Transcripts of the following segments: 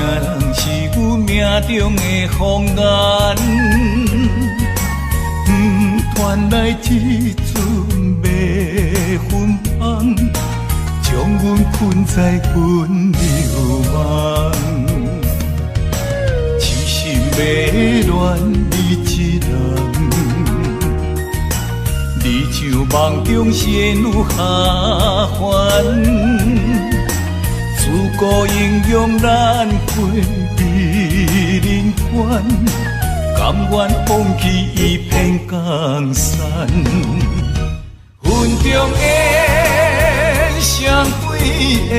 人是阮命中的风眼？传来一阵迷魂香，将阮困在阮流梦。痴心迷恋你一人，你像梦中仙女下凡，自古英雄难过美人关。甘愿放弃一片江山，云中烟，双对烟，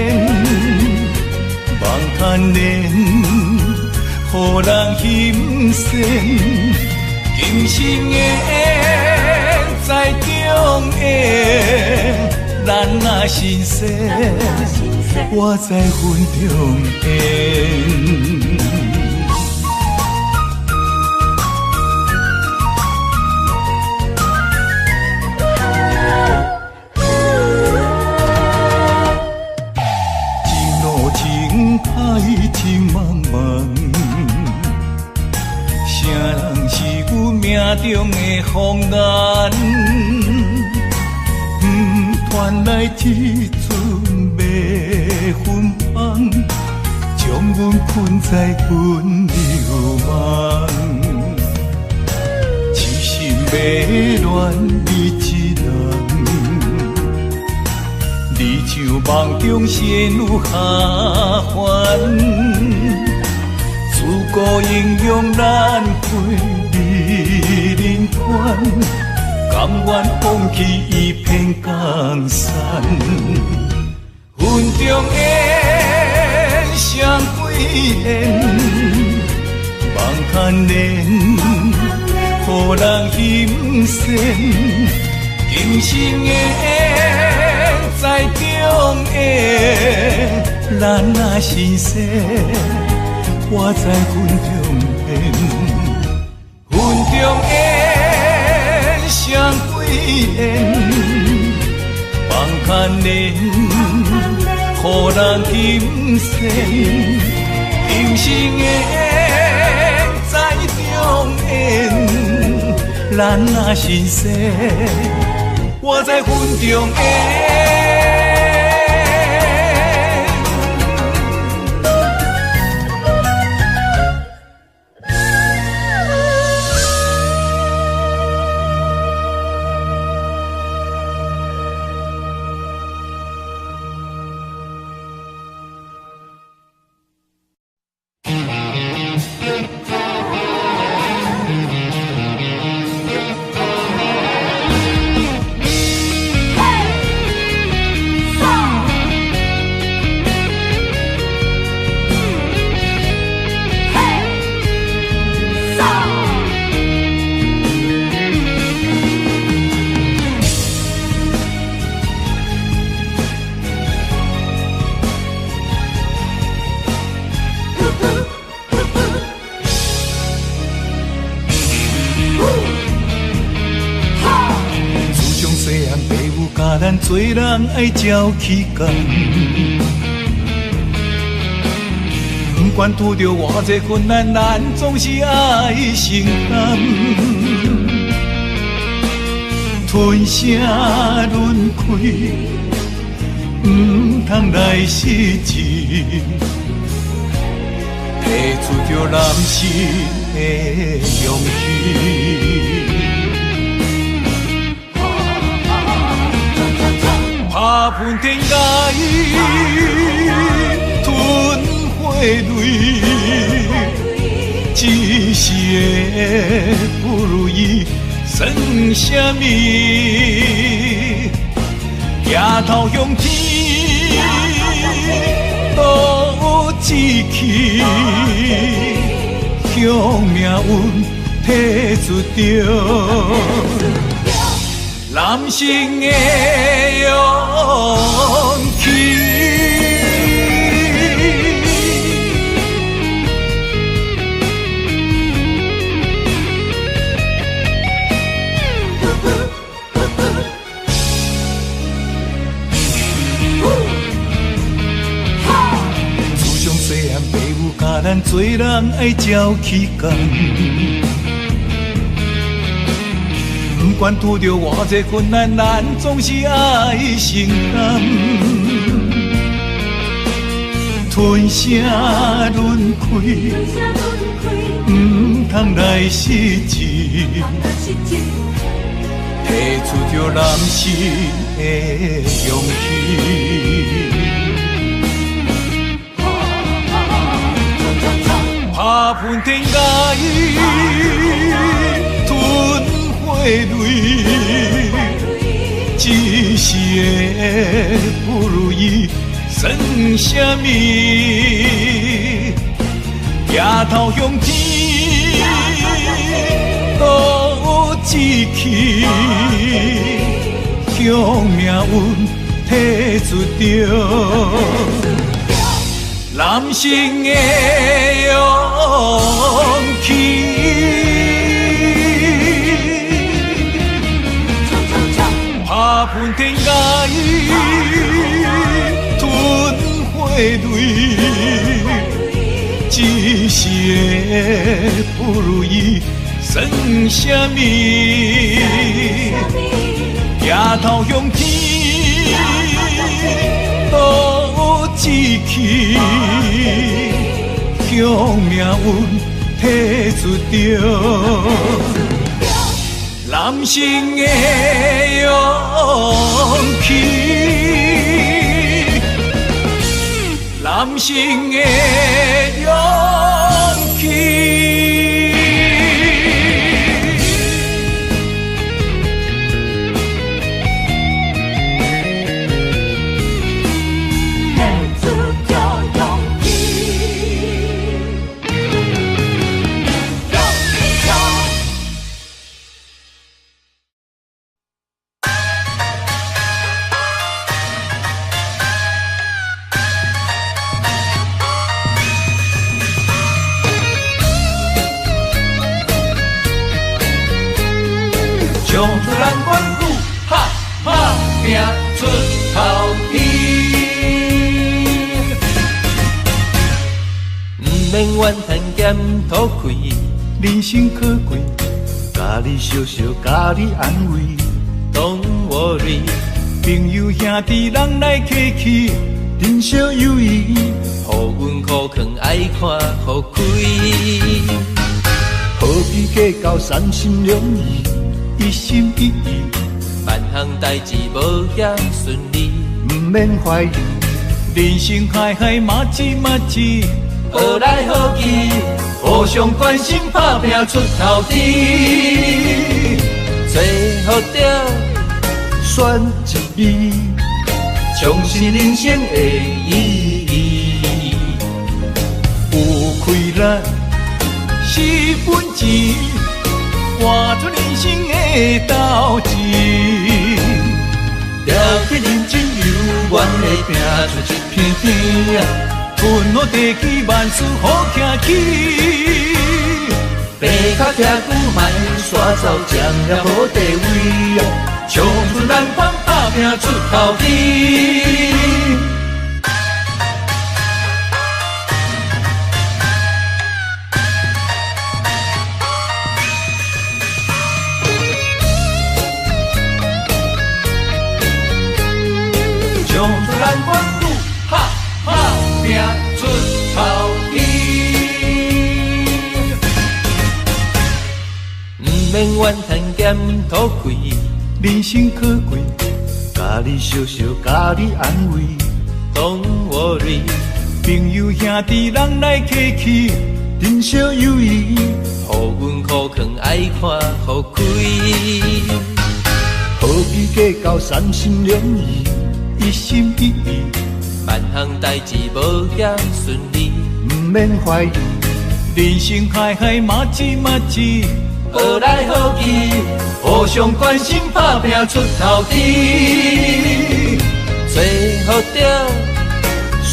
梦贪恋，予人心酸。今生的缘，在中缘，咱若心碎，我在云中烟。情茫茫，谁人是阮命中的风眼？传来一阵迷魂香，将阮困在阮流梦。痴心迷恋你一人，你像梦中仙女下凡，自古英雄难过美人关，甘愿放弃一片江山。云中烟，双对烟，梦贪恋，予人心酸。今生的缘，在中缘，咱若心碎，我在云中烟。云中烟，双对烟，梦贪恋，予人心酸。今生的缘，在中缘，咱若心碎，我在云中烟。咱做人爱照起工，不管拄着偌济困难，咱总是爱承担。吞声轮开，不通来失志，提出着男性的勇气。打喷天涯，吞火泪，一时的不如意算什么？抬头向天，都有志气，向命运提出着。男性的勇气。自从细汉，爸母教咱做人爱照起工，不管拄着偌济困难，咱总是爱承担。吞声轮开，不通来失志，提出着人生的勇气。打喷天甲伊，吞血泪，一时的不如意，算什么？抬头向天，倒志气，向命运提出着。男性的勇气，打喷天甲伊，吞血泪，一时的不如意，算什么？抬头向天，倒志气，向命运提出着。男性的勇气，男性的勇气。唱出咱阮句，哈哈拼出头天。毋免怨叹咸土开，人生可贵，家己笑笑，家己安慰。Don't worry， 朋友兄弟人来客气，人生有意，互阮苦劝爱看互开。何必计较三心两意？一心一意，万项代志无遐顺利，毋免怀疑。人生海海，马子马子，好来好去，互相关心，打拼出头天。找好着选一味，充实人生的意义。有开咱4分钱。换出人生的斗志，了解认真有愿的拼出一片天，春雨地起万事好行起，白脚徛久莫煞走，占了好地位，唱出咱芳打拼出头天。唱出咱阮句，哈哈拼出头天。毋免怨叹咸土开，人生可贵，家己笑笑，家己安慰。Don't worry， 朋友兄弟人来客气，人生有意，互阮苦劝爱看互开。何必计较三心两意？一心一意，万项代志无遐顺利，毋免怀疑。人生海海，马子马子，好来好去，互相关心，打拼出头天。找好着选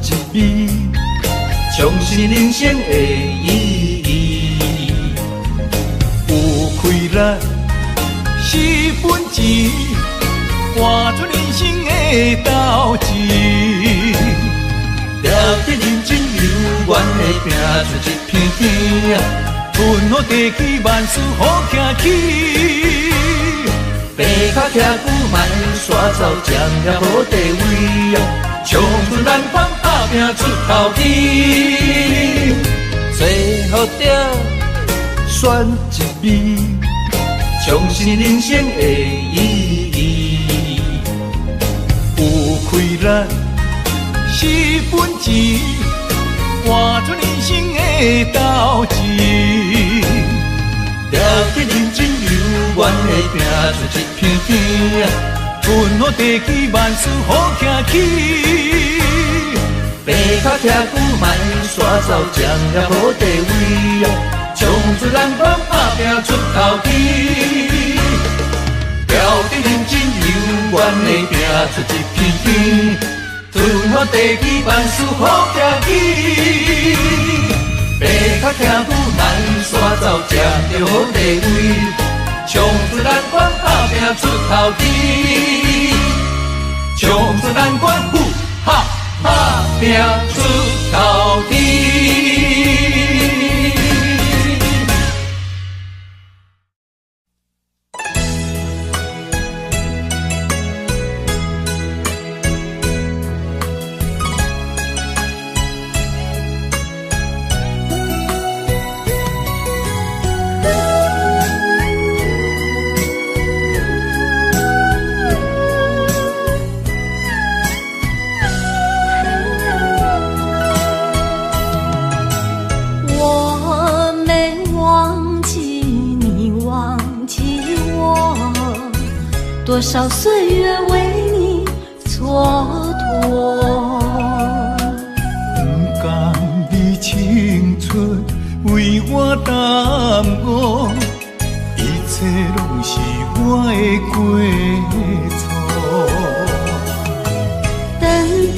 一味，充实人生的意义。有开咱4分钱。换出人生的斗志，了解认真有愿的拼拼出一片天啊，春雨地起万事好行起。白脚骑牛慢山走，占了好地位啊，冲出南方打拼出头天，最后着选一味，重新人生的意义。有开咱4分钱，换出人生的斗志。了解认真有缘的拼出一片天啊，春雨地起万事好行起。白脚骑牛慢山走，占了好地位啊，冲出南方打拼出头天。了解认真有缘的拼出一片天，春雨地起万事好行起。白脚骑牛慢山走，占着好地位，冲出南关打拼出头天，冲出南关哈打拼出头天。多少岁月为你蹉跎，不甘你青春为我耽误，一切拢是我的过错。等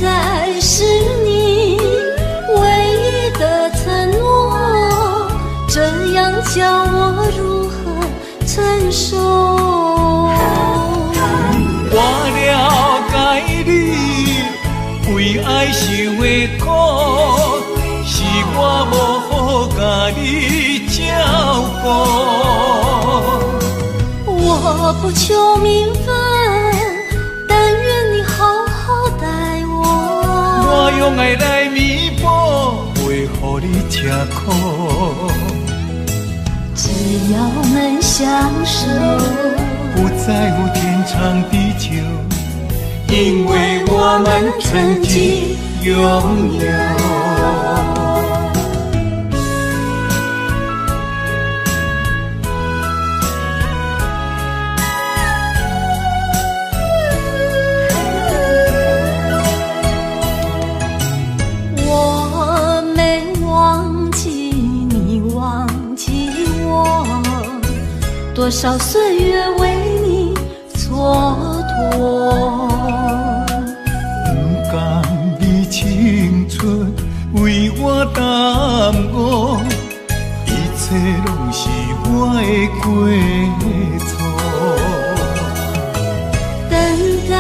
待是你唯一的承诺，这样叫我如何承受？我了解你为爱受的苦，是我无好甲你照顾。我不求名分，但愿你好好待我。我用爱来弥补，袂予你吃苦。只要能相守，不在乎天长地久，因为我们曾经拥有。我没忘记你忘记我，多少岁月为你蹉跎。不甘你青春为我耽误，一切拢是我的过错。等待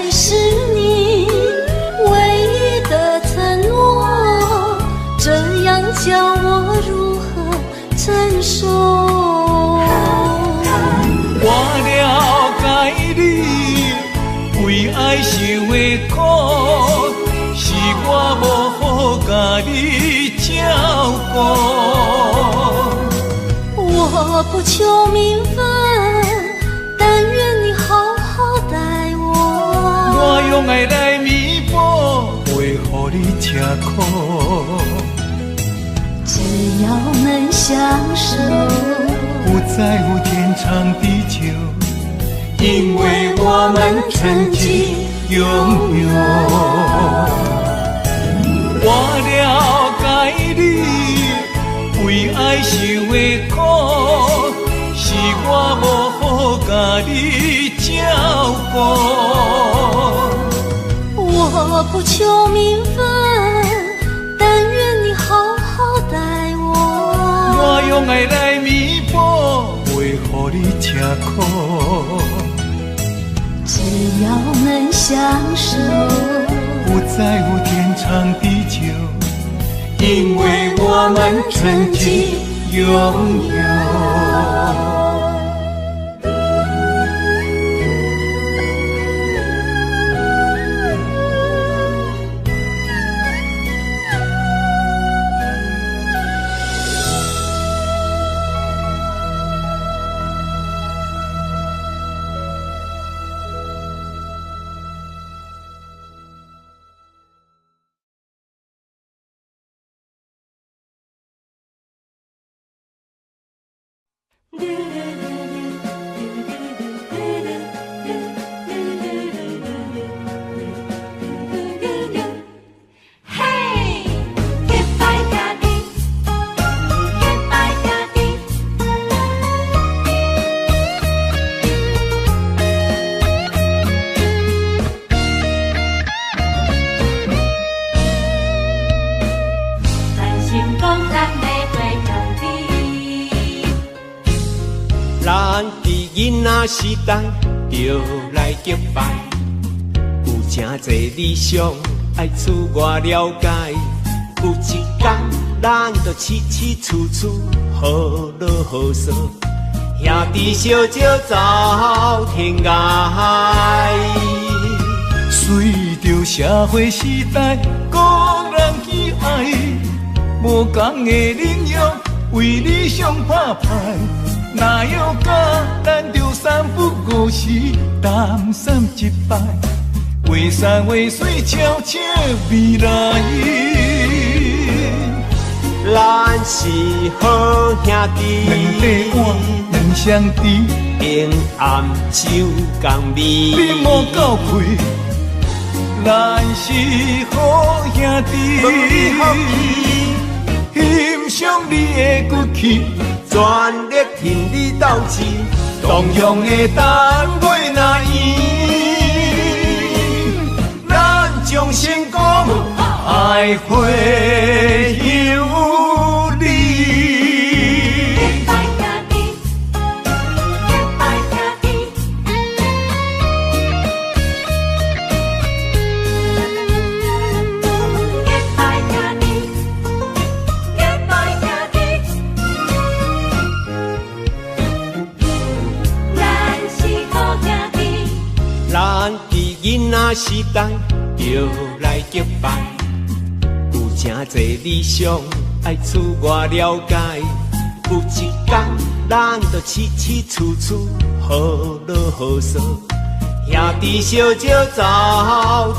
是你唯一的承诺，这样叫我如何承受？我了解你为爱受的苦，是我无好甲你照顾。我不求名分，但愿你好好待我。我用爱来弥补，袂予你吃苦。只要能相守，不在乎天长地久，因为我们曾经拥有。我了解你为爱受的苦，是我无好甲你照顾。我不求名分，但愿你好好待我。我用爱来弥补，袂予你吃苦。只要能相守，不在乎天长地久，因为我们曾经拥有。时代就来结拜，有真侪理想爱自我了解。有一天，咱就起起厝厝好落好说，兄弟相招走天涯。随着社会时代，个人喜爱，无同的领域为理想拍牌。哪有甲咱着三不五时谈三一摆，话山话水悄悄未来。咱是好兄弟，两块碗两相知，平暗酒共味。你莫够气，咱是好兄弟，欣赏你的骨气。全力挺你斗志，同样的单位若圆，咱将成功爱会有你。囡仔时代就来结拜，有真侪理想爱自我了解。有一天，咱就起起厝厝好落好说，兄弟相招走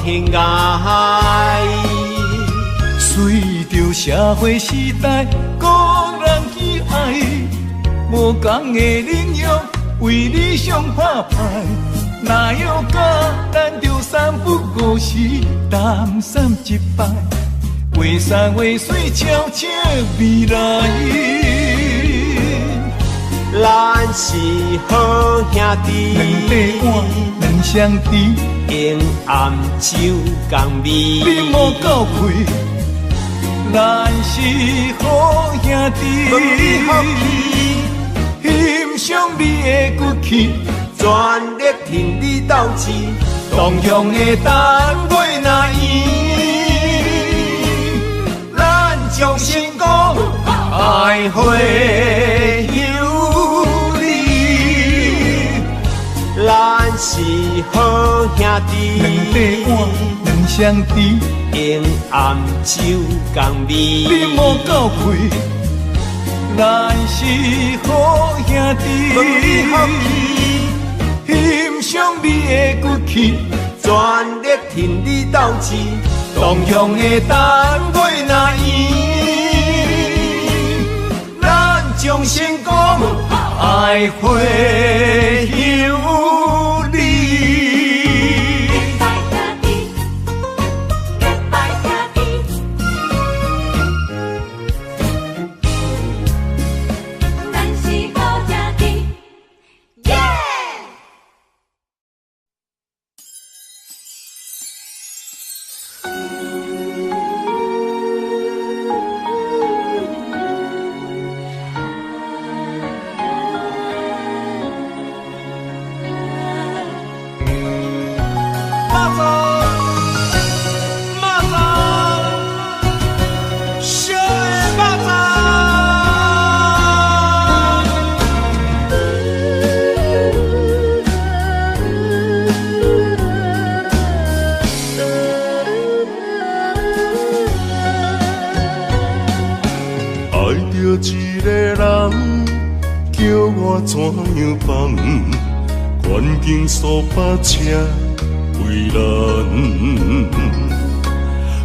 天涯。随着社会时代，个人喜爱，无同的领域为理想拍牌。哪有甲咱着三不五时谈三一摆，话山话水悄悄未来。咱是好兄弟，两块碗两相知，平暗酒共味。你莫够气，咱是好兄弟，欣赏你的骨气。全力挺你斗志，同样的单位若圆，咱将成功爱会有你。咱是好兄弟，两块碗两相知，平暗酒共味。你莫够气，咱是好兄弟。欣赏你的骨气，全力挺你斗志，同样的单位若圆，咱将成功爱会有你。一个人叫我怎样放，环境所把车为难，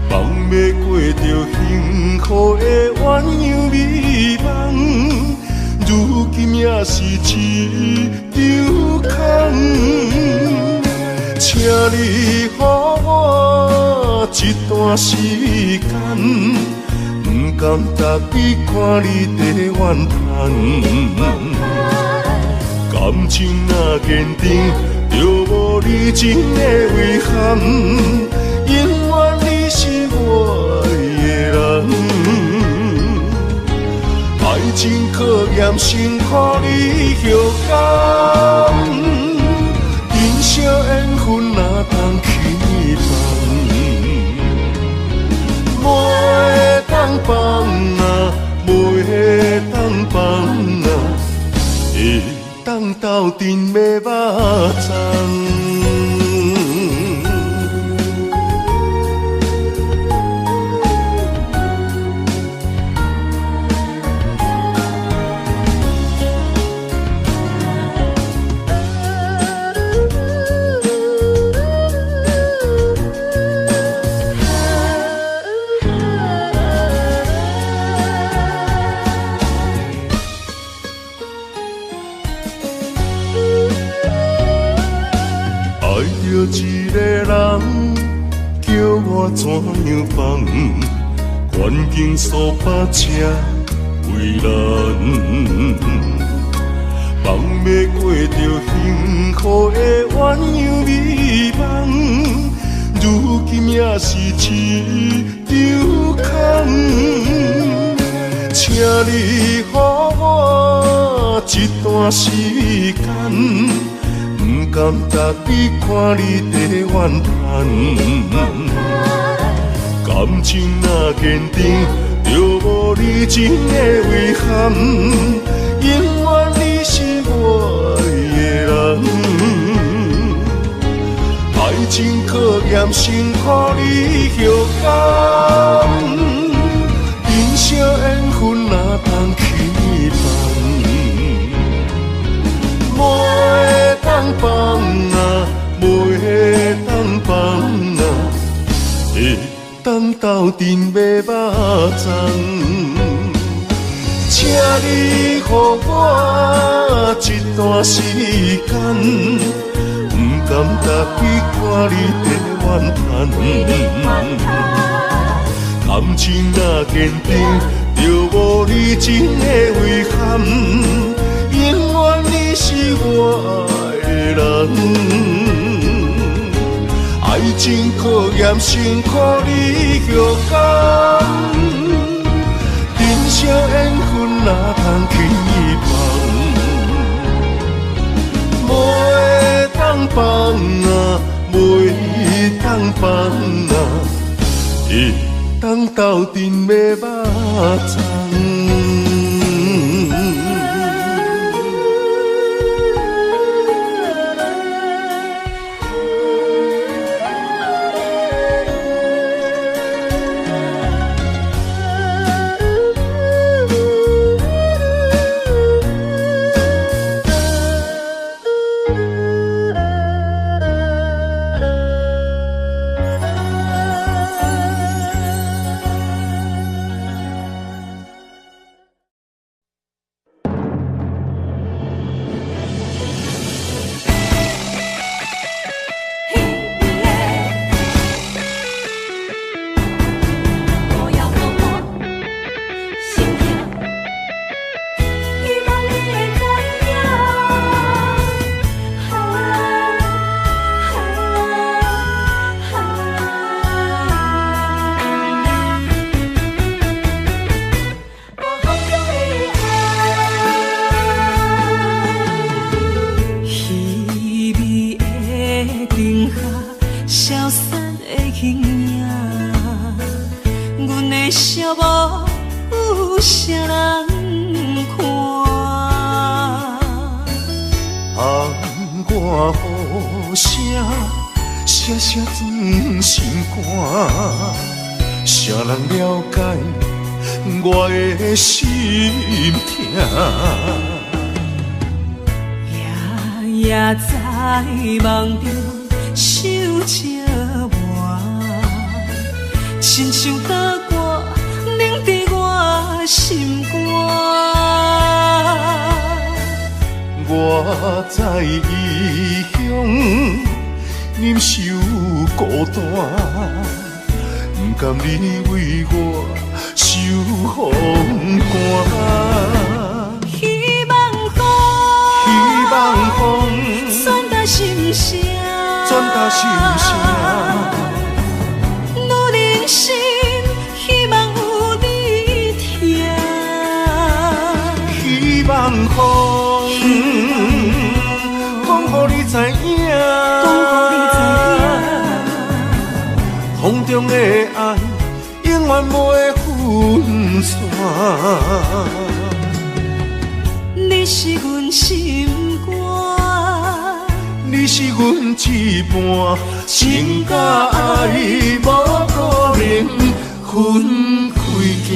放要过着幸福的鸳鸯美梦，如今也是一场空。请你予我一段时间，不甘逐日看你在怨叹，感情若坚定，就无你真的遗憾，永远你是我的人。爱情考验辛苦你后感，人生缘分哪通轻放？袂当放啊，袂当放啊，会当斗阵要肉粽。一个人叫我怎样放，环境所把车为难，放要过着幸福的鸳鸯美梦，如今也是一场空。请你予我一段时间，不甘逐日看你在怨叹，感情若坚定，就无你真的遗憾，永远你是我的人。爱情考验辛苦你后感，人生缘分哪通轻放？袂当放啊，袂当放啊，会当斗阵要肉粽。请你予我一段时间，不甘逐日看你在怨叹，感情若坚定，就无你真的遗憾，永远你是我的人。爱情考验辛苦你后感，人生缘分哪通轻放？袂当放啊，袂当放啊，会当斗阵要肉粽。雨声写转心肝，谁人了解我的心痛。夜夜在梦中想着我，亲像刀割凝在我心肝。我在异乡忍受孤单，不甘你为我受风寒。希望风传达心声，女人心希望有你听。希望风，讲予你知影，风中的爱永远袂分散。你是阮心肝，你是阮一半，情甲爱无可能分开行。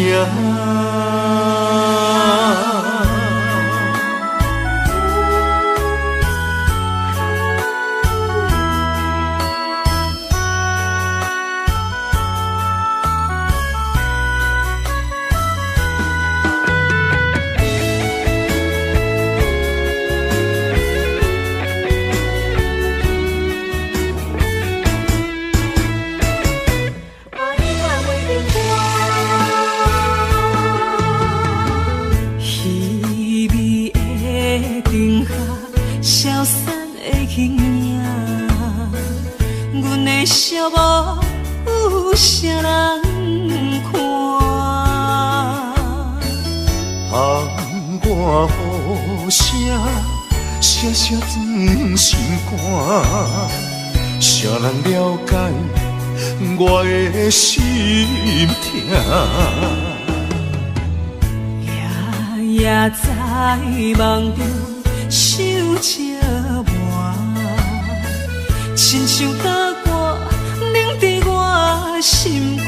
寂寞有啥人看？窗外雨声，声声钻心肝。谁人了解我的心痛？夜夜在梦中想着我，亲像刀割凝在我心肝。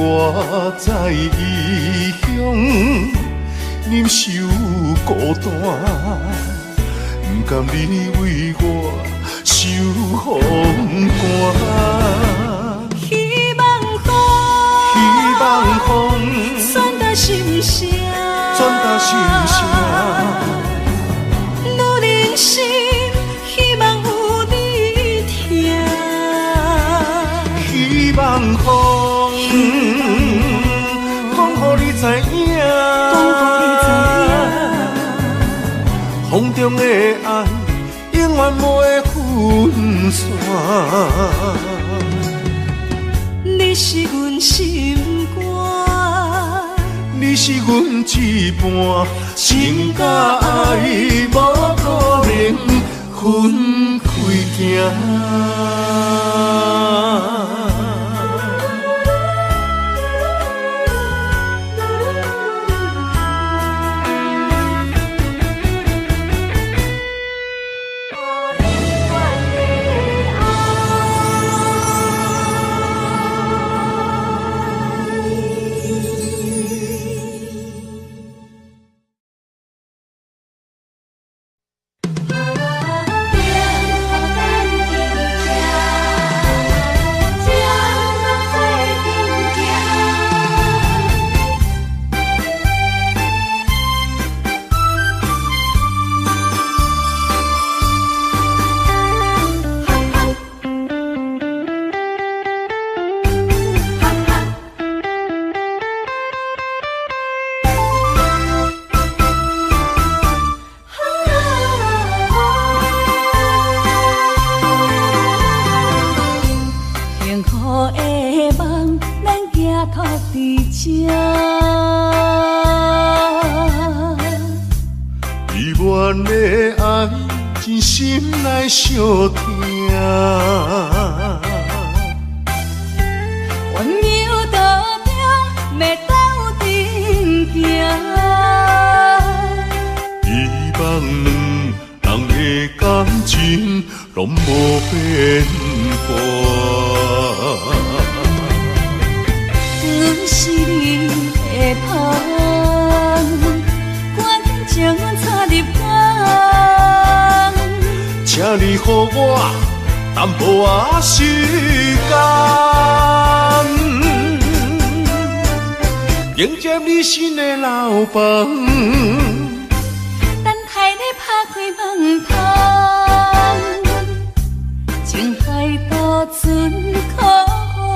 我在异乡忍受孤单，不甘你为我受风寒。希望风传达心声，女人心希望有你听。希望风，讲予你知影，风中的爱永远袂分散。你是阮心肝，你是阮一半，情甲爱无可能分开行。是你的香，赶紧将阮插入港，请你予我淡薄仔时间，迎接你新的老房。等待你拍开门窗，情海渡船靠我，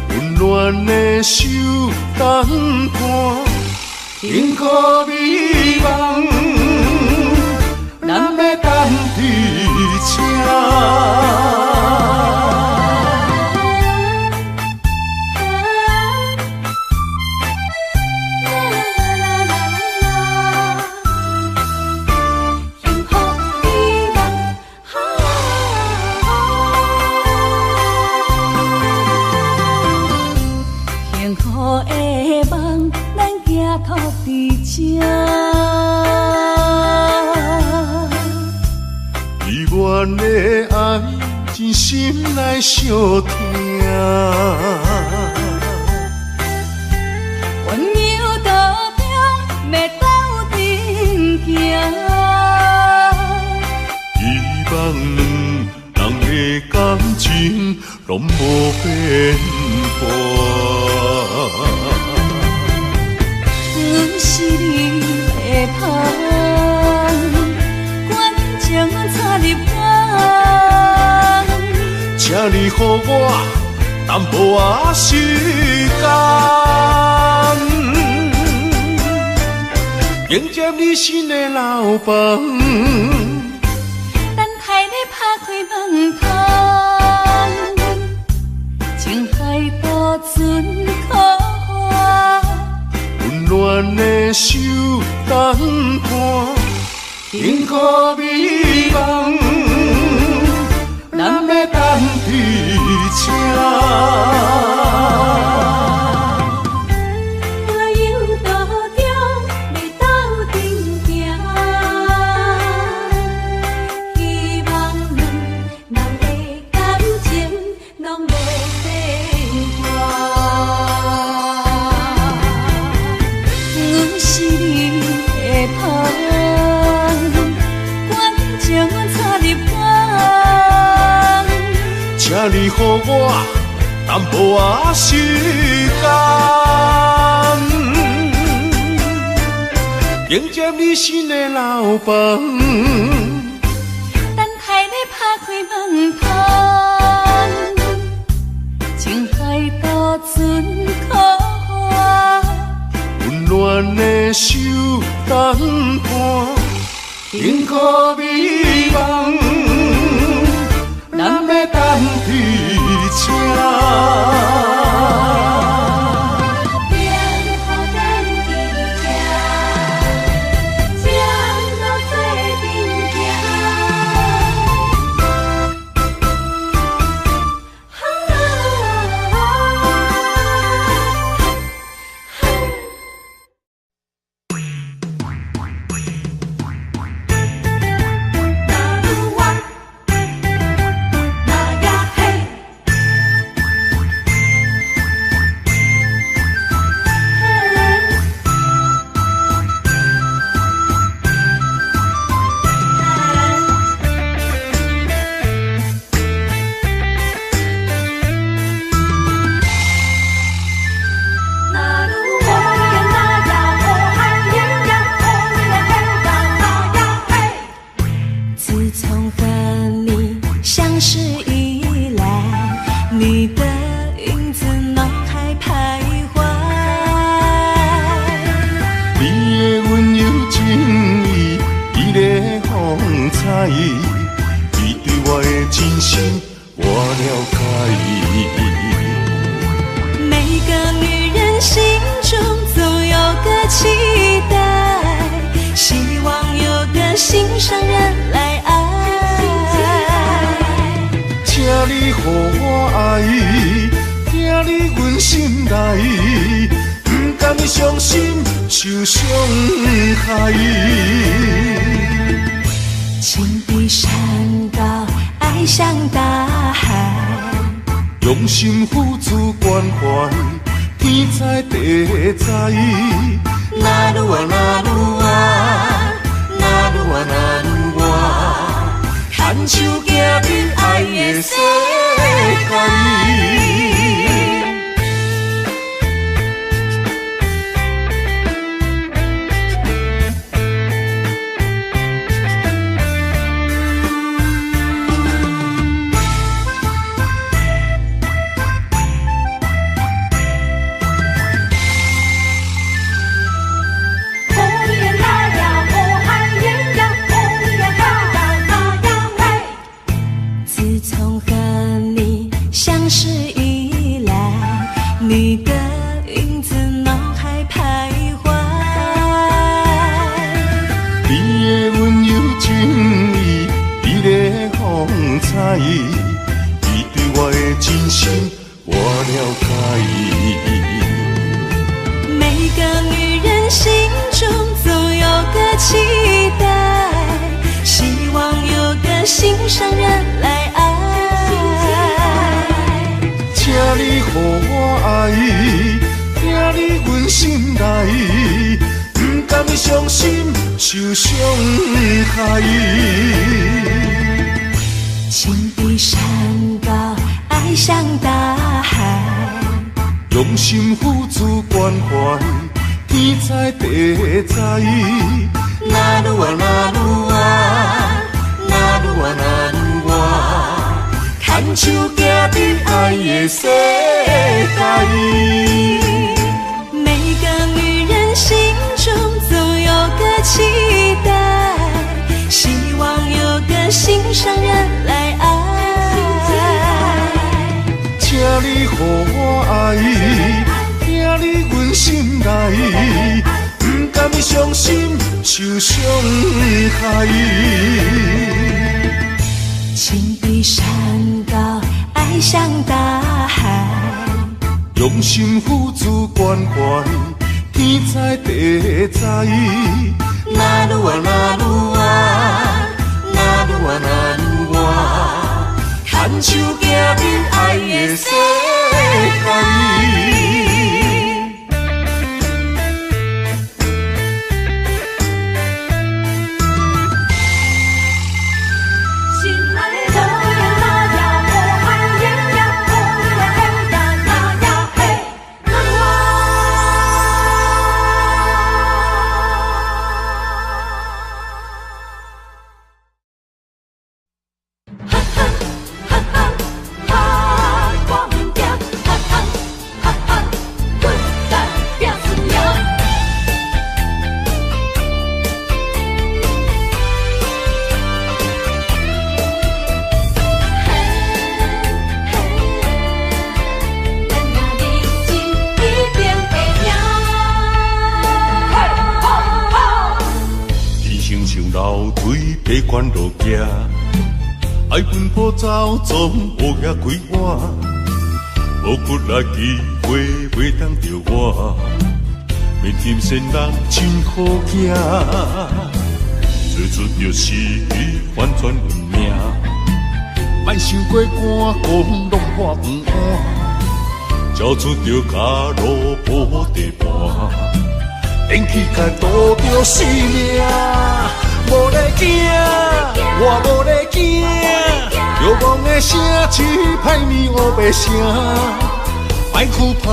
温暖的手等伴，幸福美梦，咱要等伫这。依阮的爱，真心来相听。温柔道中，要斗阵行。希望两人的感情拢无变化。阮是你的香，赶紧将阮插入港，请你予我淡薄仔时间，迎接你新的老房。等待你拍开门窗，情海渡船靠我，温暖的手等伴，幸福美梦，咱要等伫这。温柔道中，要斗阵行。希望两人的感情拢无变化。阮是你的香，赶紧将阮插入港，请你予我淡薄仔时间，迎接你新的老房。等待你拍开门窗，情海渡船靠我，温暖的手等伴，幸福美梦，咱要等伫这。你对我的真心我了解。每个女人心中总有个期待，希望有个心上人来爱。请你予我爱，听你阮心内，不甘伤心受伤害。情比山高，爱像大海，用心付出关怀，天知地知，哪愈啊哪愈啊，哪愈啊哪愈啊，牵手行入爱的世界。你对我的真心，我了解。每个女人心中总有个期待，希望有个心上人来爱。请你予我爱，听你阮心内，不甘伤心受伤害。情比山高，爱像大海，用心付出关怀，天知地知，哪愈啊哪愈啊，哪愈啊哪愈啊，牵手行入爱的世界。每个女人心中总有个期待，希望有个心上人来爱。请你予我爱，听你阮心内，不甘伤心受伤害。情比山高，爱像大海，用心付出关怀，天知地知，哪愈啊哪愈啊，哪愈啊哪愈啊，牵手行入爱的世界。爬悬路行，爱奔波走，总有遐几晚，无骨力机会袂当着我，面天仙人真好行，做出着失去反转运命，莫想过寒，讲拢破不安，交出着脚路无地盘，电气甲渡着性命。无咧惊，我无咧惊，着梦的声，只歹面黑白声，莫哭怕，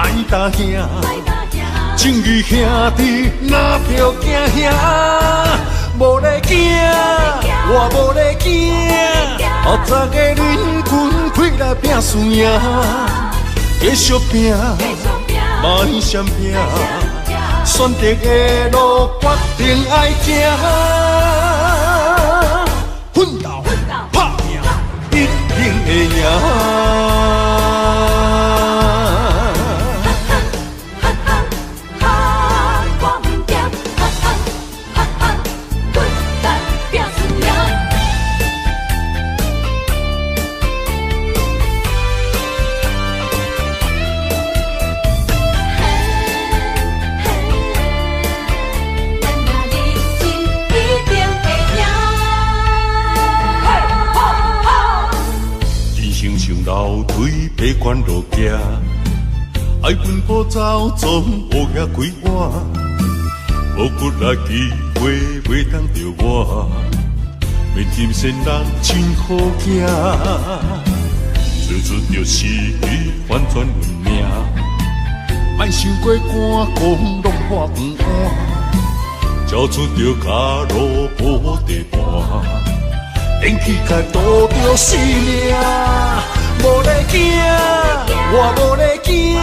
莫打兄，正义兄弟哪着惊兄？无咧惊，我无咧惊，后早个恁群开来拼输赢，继续拼，莫闪拼。选择的路，决定爱行，奋斗打拼，一定会赢。老腿爬悬路行，爱阮步走总无遐快活，无骨力机会袂当着我，免金仙人真好行，做出着失去反转运命，莫想过寒讲拢破饭碗，交出着脚路无地盘，连起甲渡着性命。无咧惊，我无咧惊，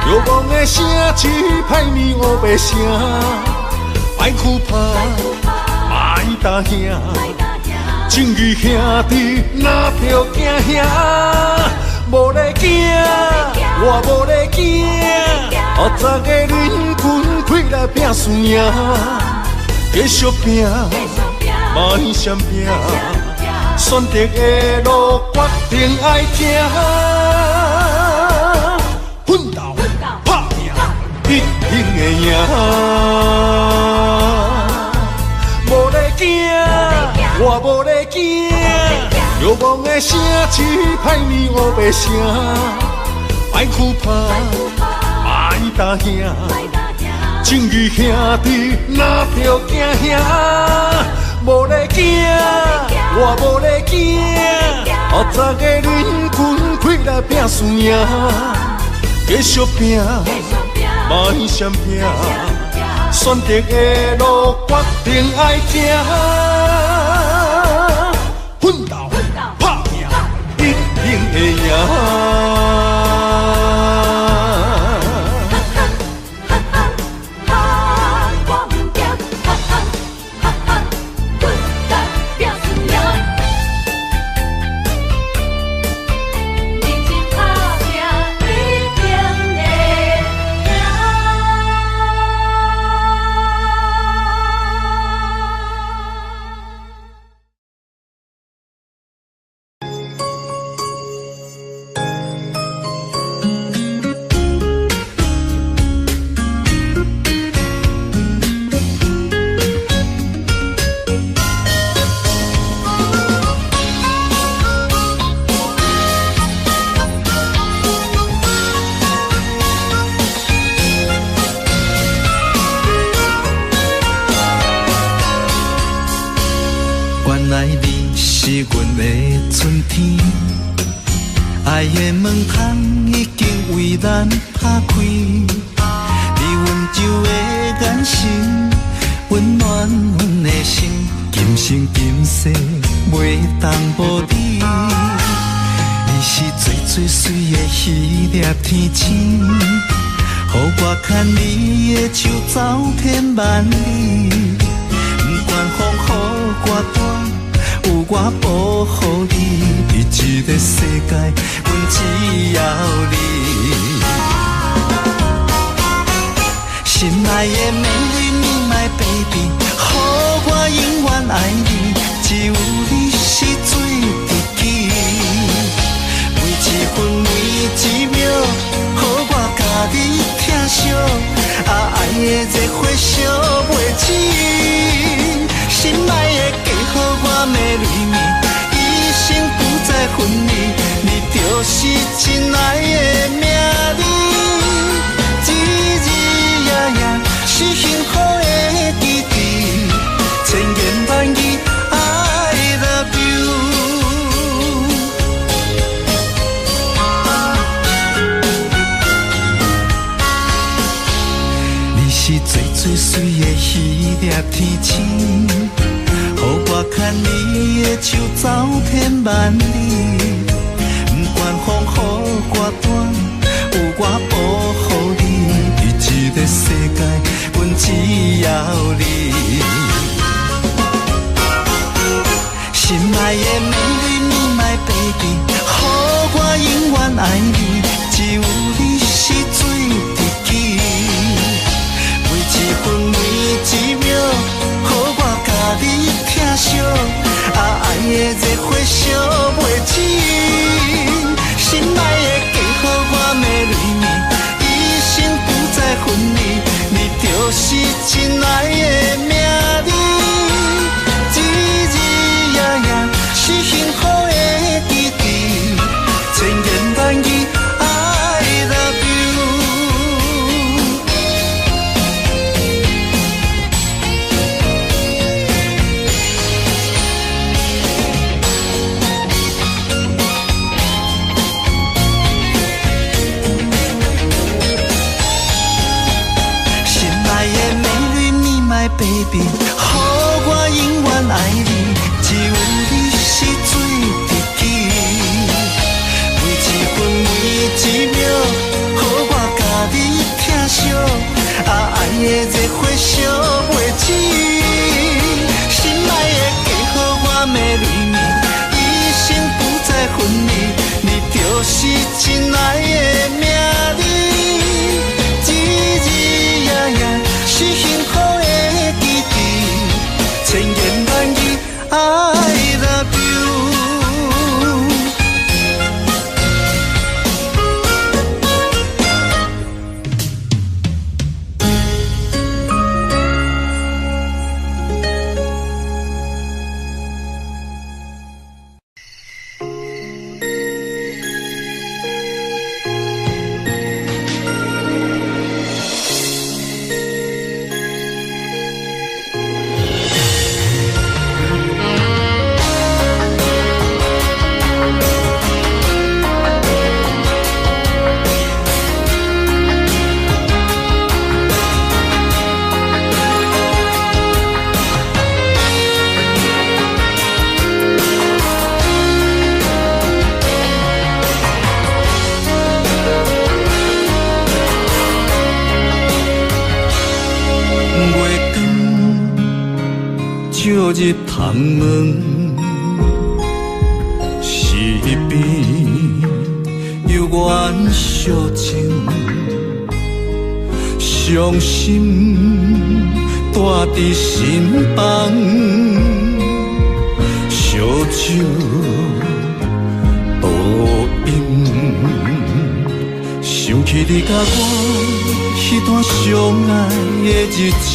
流氓的声只歹面乌白声，歹哭怕，歹打兄，正义兄弟哪着惊兄？无咧惊，我无咧惊，后早个恁群开来拼输赢，继续拼，莫闪拼。选择的路，决定爱行。奋斗拍拼，一定会赢。无咧惊，我无咧惊。流氓的声只歹面乌白声，歹哭怕，歹打兄，正义兄弟哪着惊兄？无咧惊，我无咧惊，后早个恁群开来拼输赢，继续拼，莫闪拼，选择的路决定爱行，奋斗拍拼，一定会赢。原来你是阮的春天，爱的门窗已经为咱打开，你温柔的眼神温暖阮的心，今生今世袂当无你。你是最最水的迄粒天星，予我牵你的手走天万里，不管风雨我大。有我保护你，伫这个世界，阮只要你。心爱的美丽my baby， 予我永远爱你，只有你是最知己。每一分每一秒，予我甲你疼惜，爱的热火烧袂止。心爱的嫁予我美丽你，一生不再分离，你就是真爱的名字。日日夜夜是幸福的记忆，千言万语 I love you。你是最最水的迄粒天星。予我牵你的手走天万里，不管风雨我大，有我保护你，伫这个世界，阮只要你。心爱的美丽my baby， 予我永远爱你，只有你是最知己。每一分每一秒，予我甲你疼惜，爱的热火烧袂止。心爱的嫁予我美丽你，一生不再分离，你就是真爱的名字。日日夜夜是幸福的记忆，千言万语 I love you。的 baby， 予我永远爱你，只有你是最知己。每一分每一秒，予我甲你疼惜，爱的热火烧袂止。心爱的嫁予我的美丽，一生不再分离，你就是真爱的名字。日日夜夜是幸福的记忆，千言万语 I love you。照入窗门，四边有缘相情，伤心带伫心房，烧酒倒饮，想起你甲我迄段相爱的日子。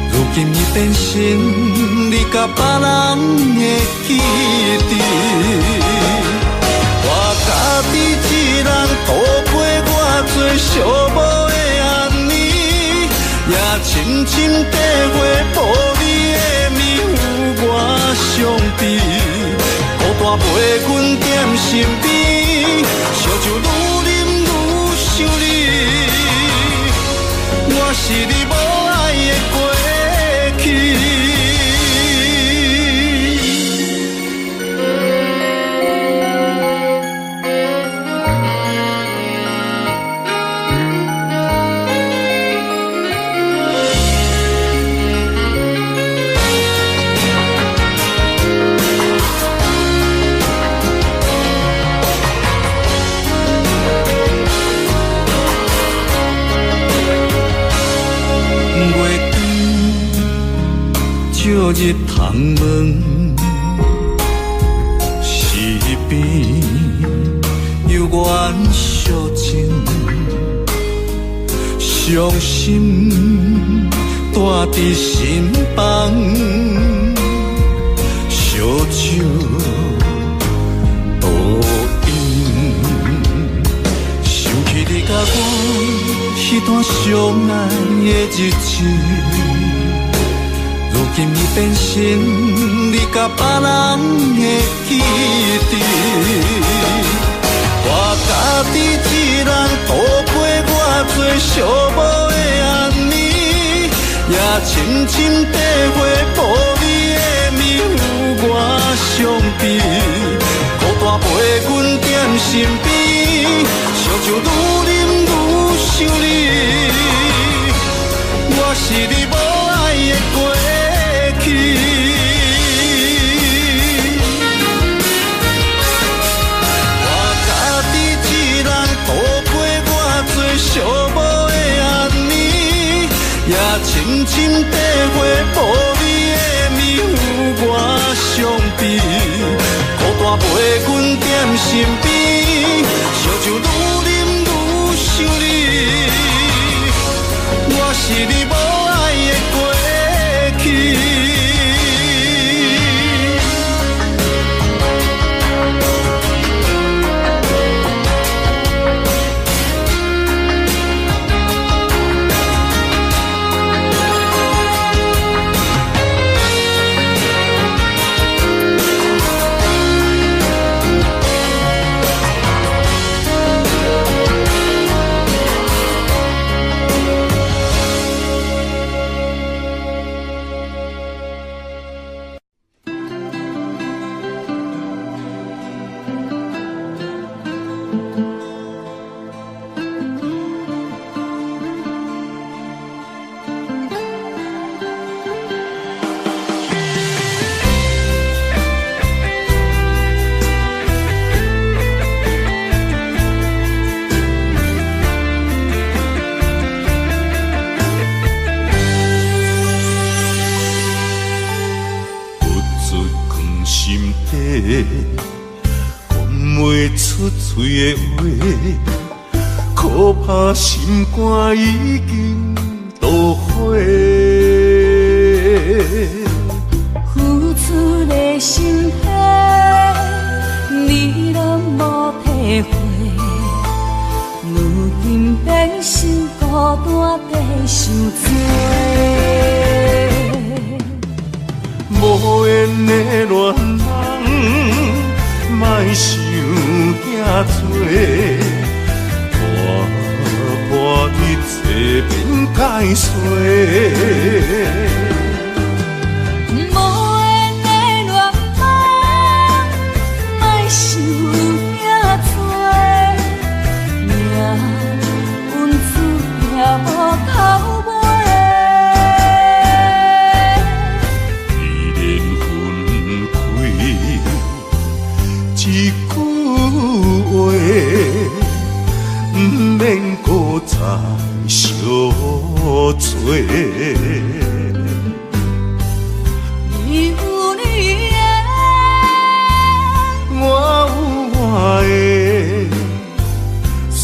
如今已变成你甲别人的记忆，我家己一人度过我最寂寞的暗暝，也深深体会无你的面有我伤悲，孤单陪阮踮身边，烧酒愈啉愈想你，我是你无爱的过去。照入窗门，四边有缘相情，伤心带伫心房，烧酒倒饮，想起你甲我迄段相爱的日子。如今已变成你甲别人的记忆，我家己一人度过我最寂寞的暗暝，也深深体会无你的面有我伤悲，孤单陪阮踮身边，烧酒愈啉愈想你，我是你无爱的过去。我家己一人度过我最寂寞的暗暝，也深深体会无你的面有我伤悲，孤单陪阮踮身边，烧酒愈啉愈想你，我是你无爱的过去。出嘴的话，可怕心肝已经都火。付出的心血，你拢无体会。如今变心孤单地受罪。无缘的恋人，莫想遐多，破一切变解碎。你有你的，我有我的，虽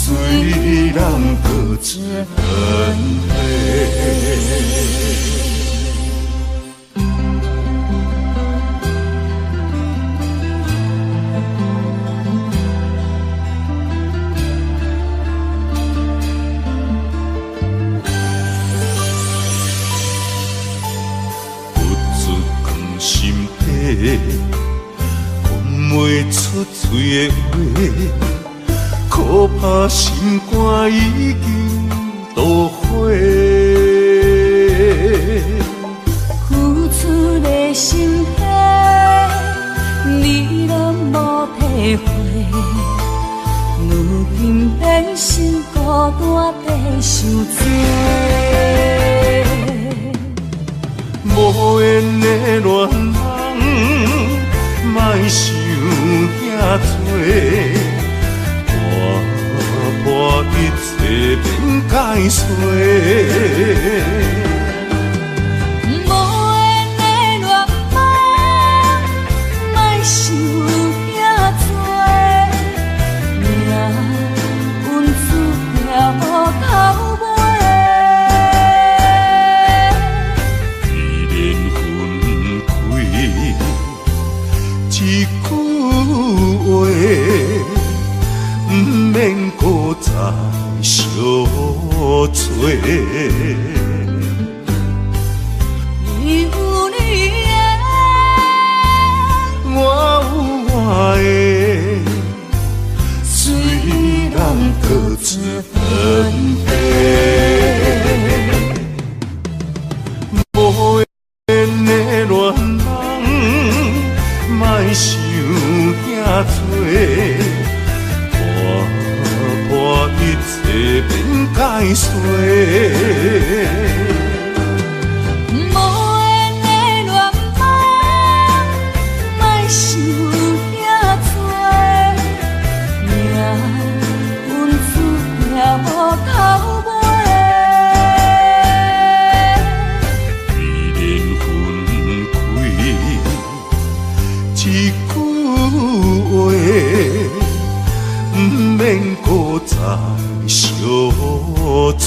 然各自分开。讲袂出嘴的话，可怕心肝已经都火。付出的心血，你拢无体会。如今变心孤单地受罪。无缘的恋人，莫想遐多，破一切变解碎。你有你的，我有我的，虽然各自分开。无缘的恋人，莫想遐多。破一切变解碎。无缘的恋人，莫想遐多。命运注定无头尾。为缘分开，一句话。免搁再相找。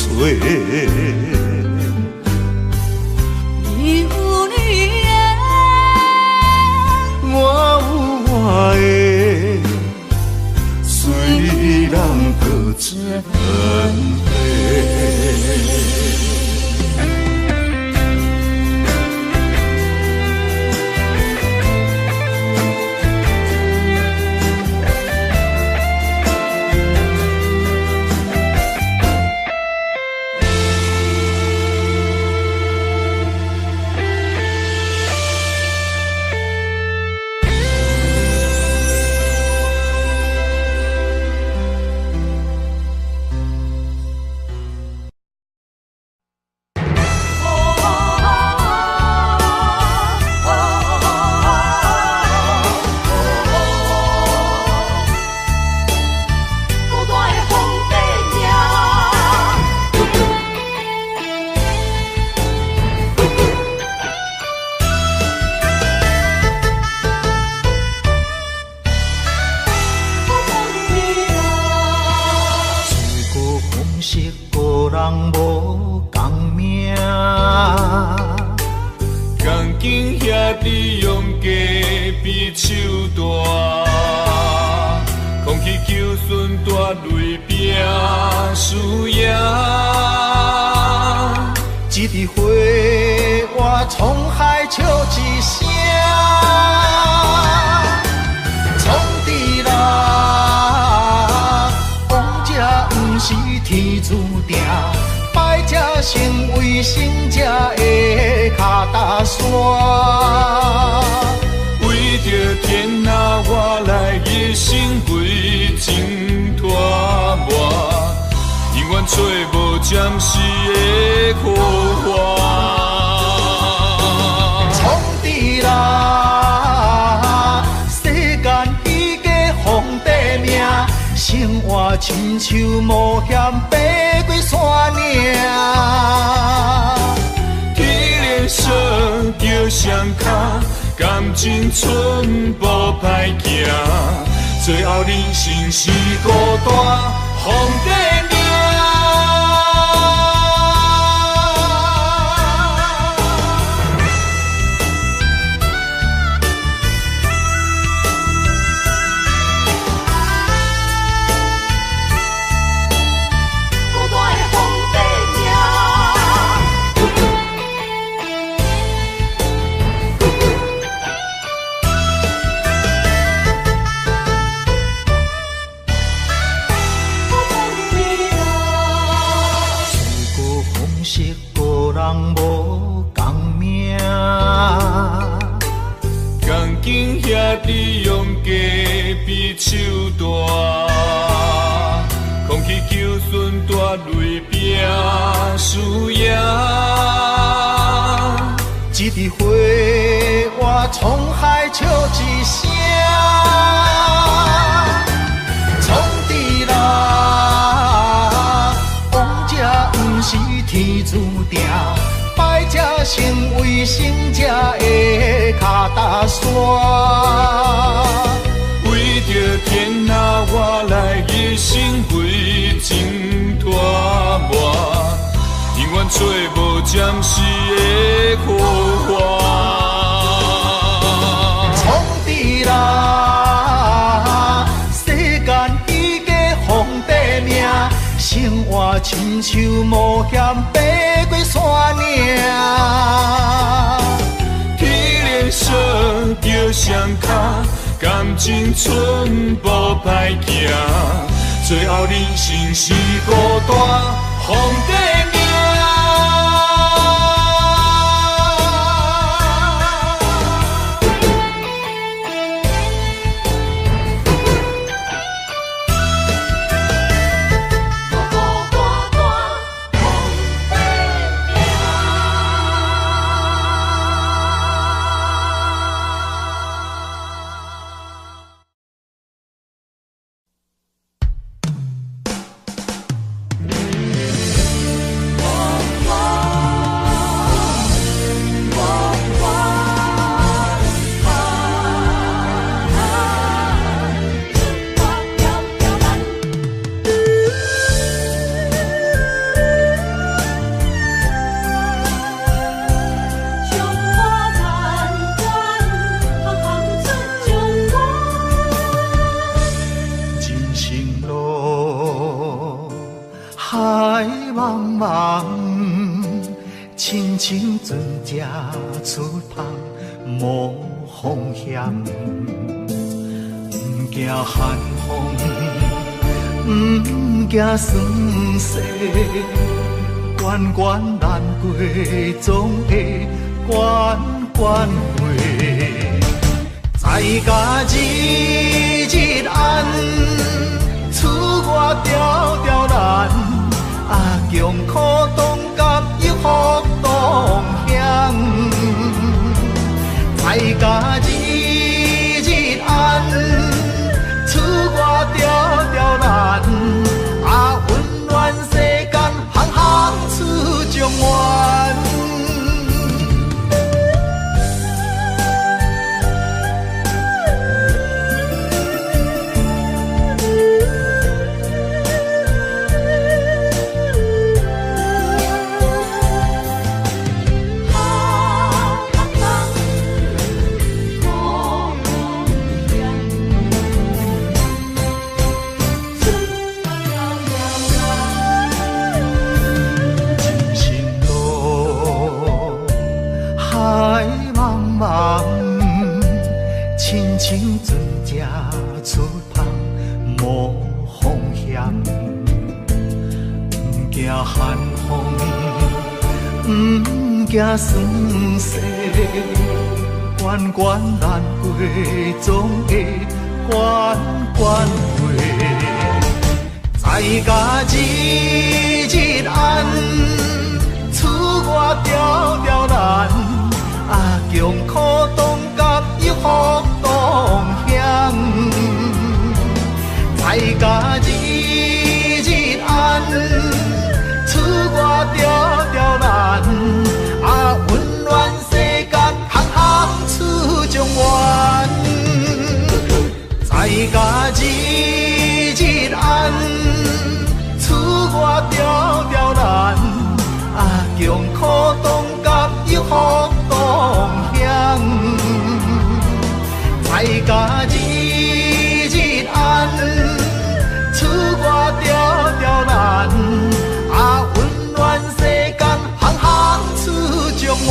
你有你的，我有我的，虽然各自分开。人无共命。钢筋兄弟用家比手大，空气求顺大雷拼输赢。一枝花，我沧海笑一声。创治人，王者不是天注定，败者成为胜者的脚踏山。为着天下，我来一生为情拖磨。永远找无暂时的苦花。创治人，世间彼家皇帝命，生活亲像冒险爬过山岭。体力少叫双脚，感情寸步歹行，最后人生是孤单皇帝命。兄弟用家比手大，空气求顺大雷拼输赢。一枝花，我沧海笑一声。创治人，王者不是天注定，败者成为胜者的脚踏山。为着天下，我来一生为情拖磨，永远找无暂时的苦花。创治人，世间彼家皇帝命，生活亲像冒险爬过山岭。体力少叫双脚，感情寸步歹行，最后人生是孤单皇帝命。亲像船只出航无风险，不惊寒风，不惊霜雪，关关难过，总会关关过。在家日日安，厝外条条难，强苦当甘一福当享。在家日日安，厝外条条难，温暖世间行行出状元。惊寒风，不惊酸涩，关关难过，总会关关过。在家日日暗，厝外条条难，强苦当甲一福当险。在家日日暗，厝外条条难，温暖世间行行出状元。在家日日暗，厝外条条难，强苦当甲一福当险。在家日日暗，厝外条条难，温暖世间行行出状元。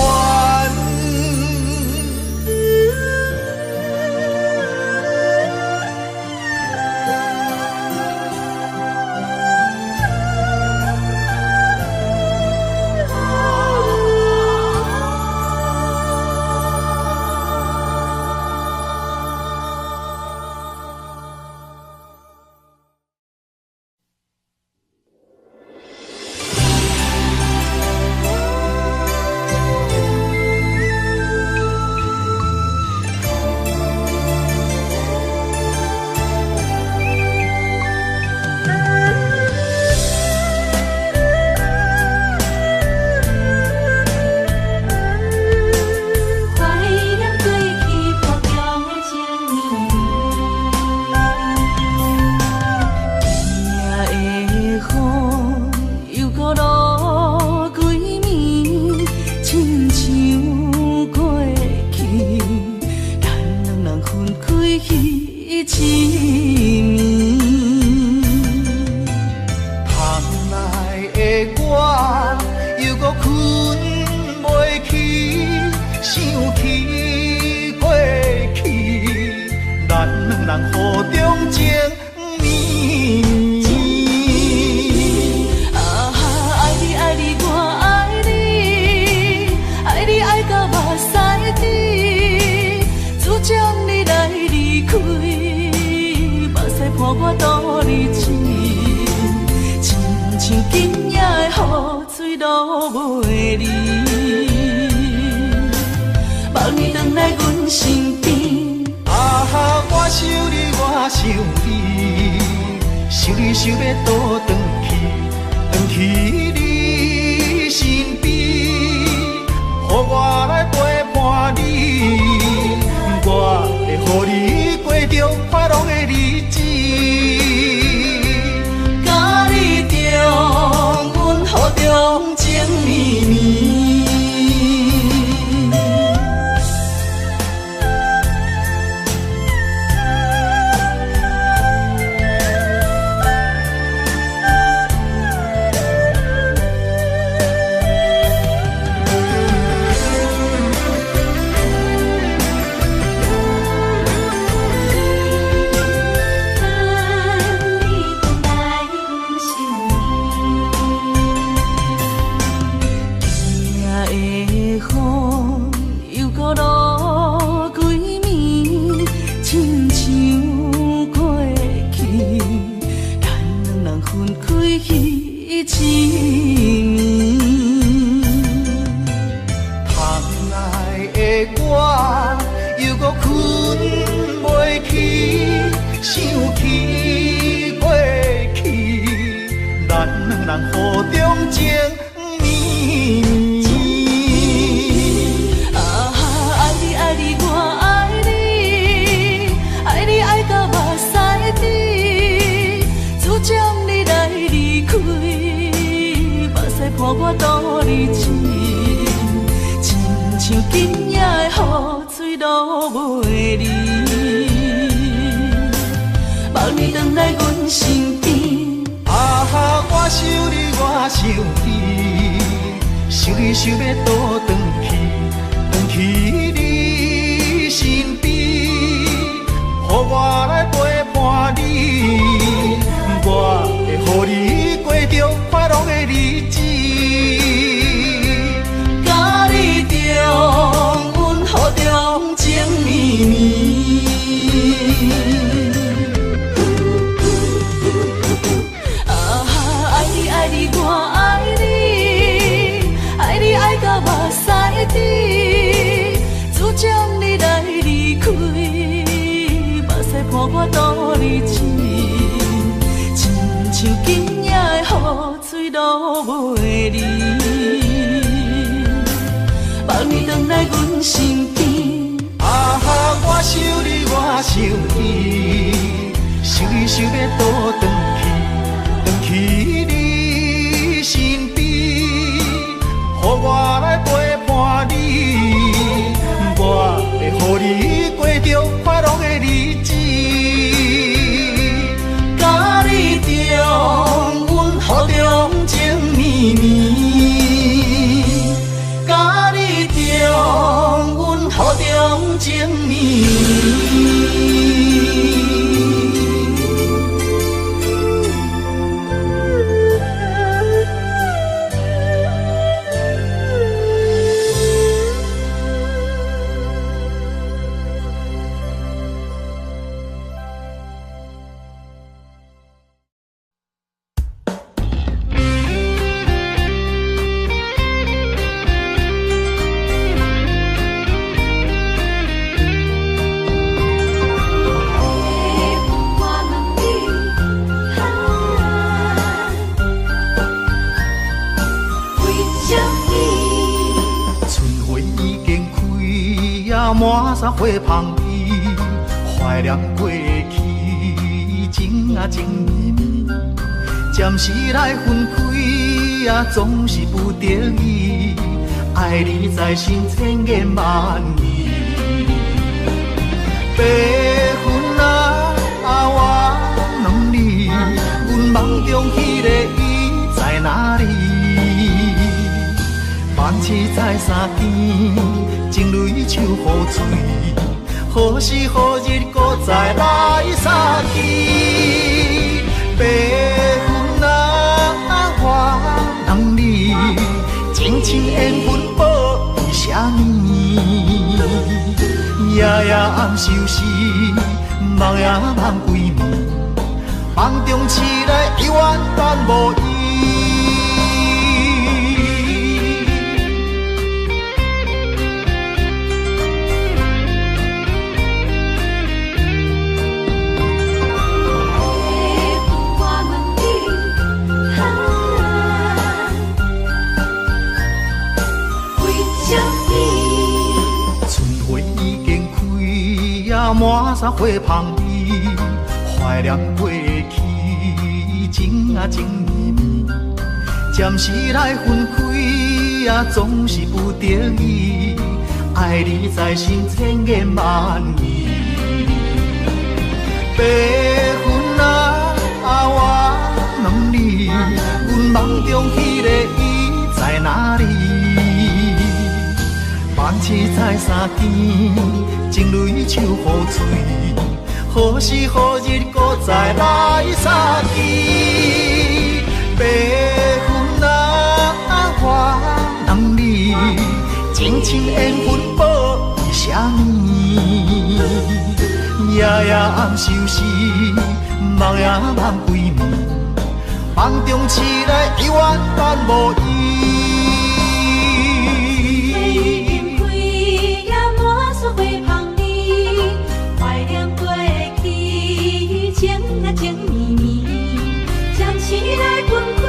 想要倒转去你身边，予我来陪伴你，我会予你过着快乐的日日子，甲你重温雨中情绵绵。爱你爱你我爱你，爱你爱到目屎滴，自将你来离开，目屎伴我度日子，亲像今夜的雨水落袂离，望你回来阮身边。我想你我想伊，想你想要倒转去你身边，予我来陪伴你，我会予你过着快乐的日子，甲你重温雨中情绵绵，甲你重温雨中情绵绵。满山花香味，怀念过去情啊情绵绵，暂时来分开总是不得已，爱你在心千言万语。白云我问你，阮梦中迄个伊在哪里？万次在山间，情泪像雨水，何时何日搁再来相见？白云我问你，情深缘分保为啥呢？夜夜暗相思，梦也梦归暝，梦中醒来犹原等无伊。满山花香味，怀念过去情啊情绵绵，暂时来分开总是不得已，爱你在心千言万语。白云我问你，阮梦中迄个伊在哪里？万次在山间，情泪像雨水，何时何日搁再来相见？白云我问你，情深缘分保为啥呢？夜夜暗相思，梦也梦归暝，梦中醒来犹原等无伊。情绵绵，暂时来分开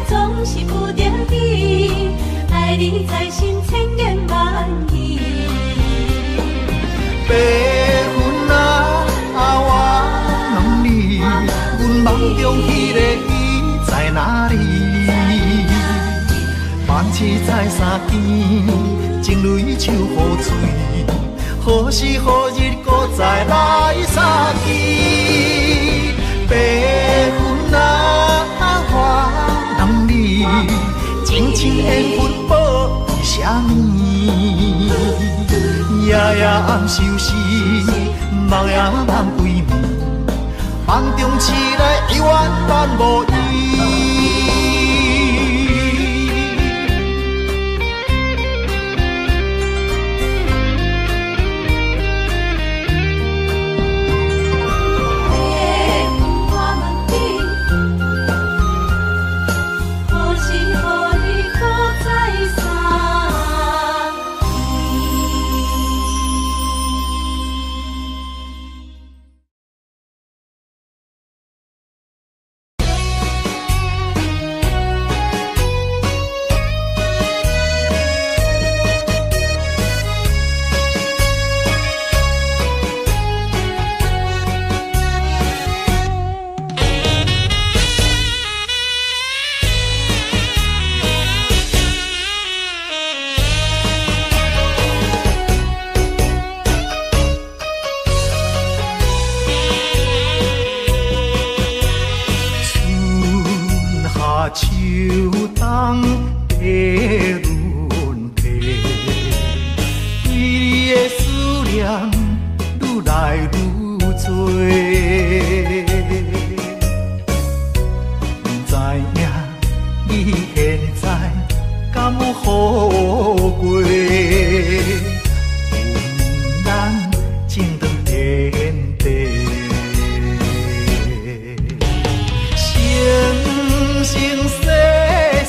总是不得已，爱你在心千言万语。白云我问你，阮梦中迄个伊在哪里？万次在山间，情泪像雨水，何时何日搁再来相见？白云我问你，情深缘分保为啥呢？夜夜暗相思，梦也梦归暝，梦中醒来犹原等无伊。秋冬的轮替，对你的思念愈来愈多。不知影你现在敢有好过？咱情长天地。生生世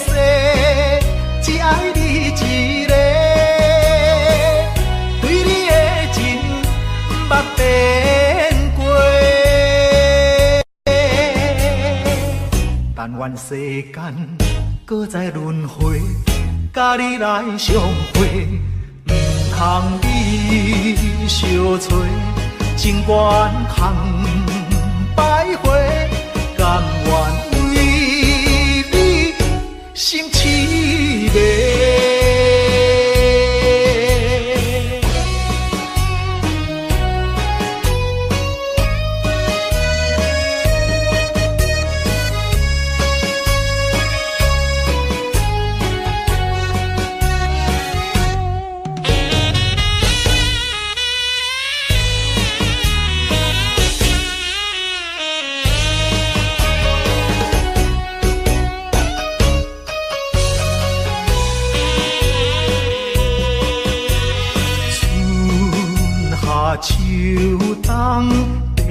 世，只爱你一个，对你的情捌变过。但愿世间搁再轮回，甲你来相会，唔通你相找，情缘空摆花，甘愿。心痴迷。秋冬的